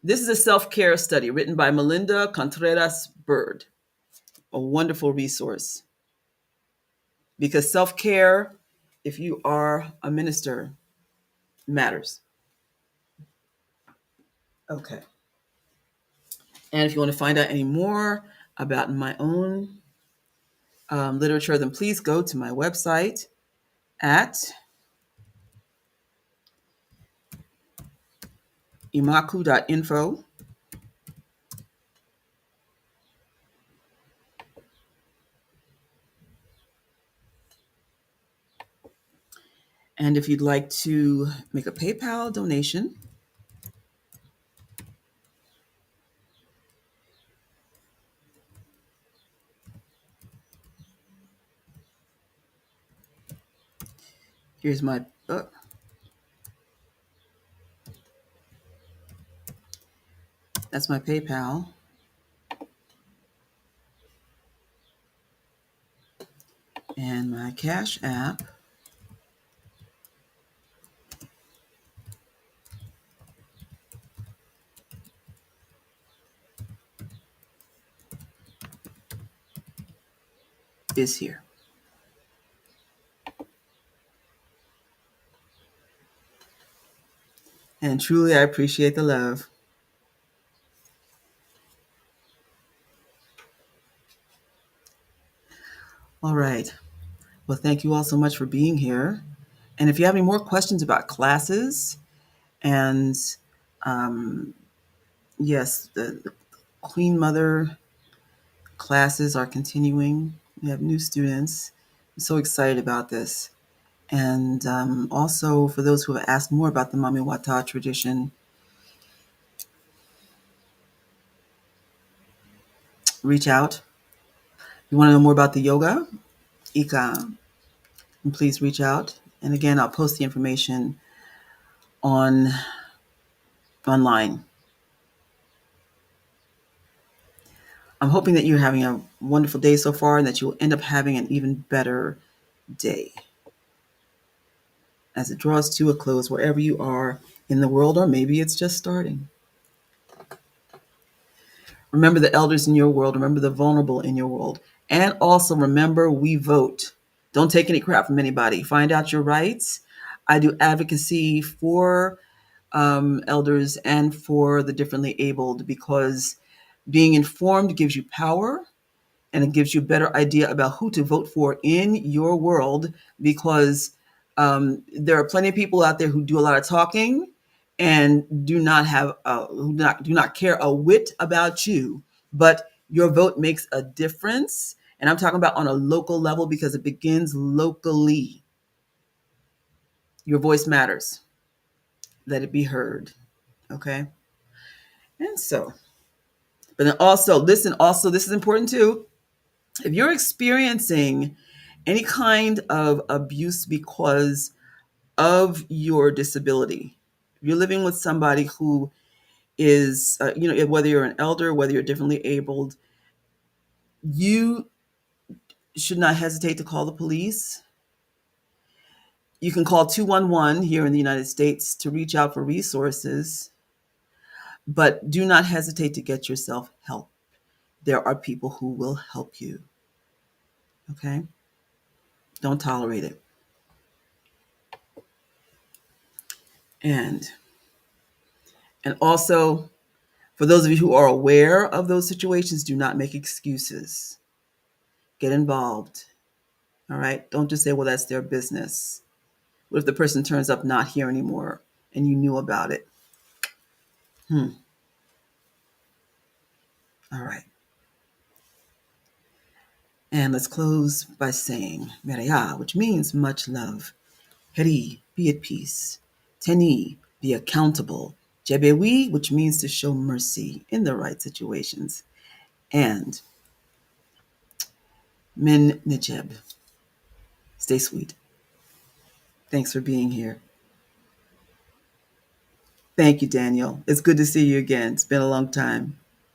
this is a self-care study written by Melinda Contreras Bird, a wonderful resource. Because self-care, if you are a minister, matters. Okay. And if you want to find out any more about my own literature, then please go to my website at imakhu.info. And if you'd like to make a PayPal donation, here's my that's my PayPal. And my Cash App is here. And truly, I appreciate the love. All right. Well, thank you all so much for being here. And if you have any more questions about classes, and um, yes, the Queen Mother classes are continuing. We have new students. I'm so excited about this. And also, for those who have asked more about the Mami Wata tradition, reach out. You want to know more about the yoga, Ika, and please reach out. And again, I'll post the information on online. I'm hoping that you're having a wonderful day so far and that you'll end up having an even better day as it draws to a close wherever you are in the world, or maybe it's just starting. Remember the elders in your world, remember the vulnerable in your world, and also remember we vote. Don't take any crap from anybody. Find out your rights. I do advocacy for elders and for the differently abled because being informed gives you power and it gives you a better idea about who to vote for in your world because there are plenty of people out there who do a lot of talking and do not have do not care a whit about you, but your vote makes a difference. And I'm talking about on a local level because it begins locally. Your voice matters. Let it be heard. Okay. And so, but then also listen, also, this is important too. If you're experiencing any kind of abuse because of your disability, if you're living with somebody who is, whether you're an elder, whether you're differently abled, you should not hesitate to call the police. You can call 211 here in the United States to reach out for resources, but do not hesitate to get yourself help. There are people who will help you. Okay? Don't tolerate it. And also, for those of you who are aware of those situations, do not make excuses. Get involved. All right? Don't just say, well, that's their business. What if the person turns up not here anymore and you knew about it? All right. And let's close by saying Meraya, which means much love. Heri, be at peace. Teni, be accountable. Jebewi, which means to show mercy in the right situations. And Min Nijeb, stay sweet. Thanks for being here. Thank you, Daniel. It's good to see you again. It's been a long time.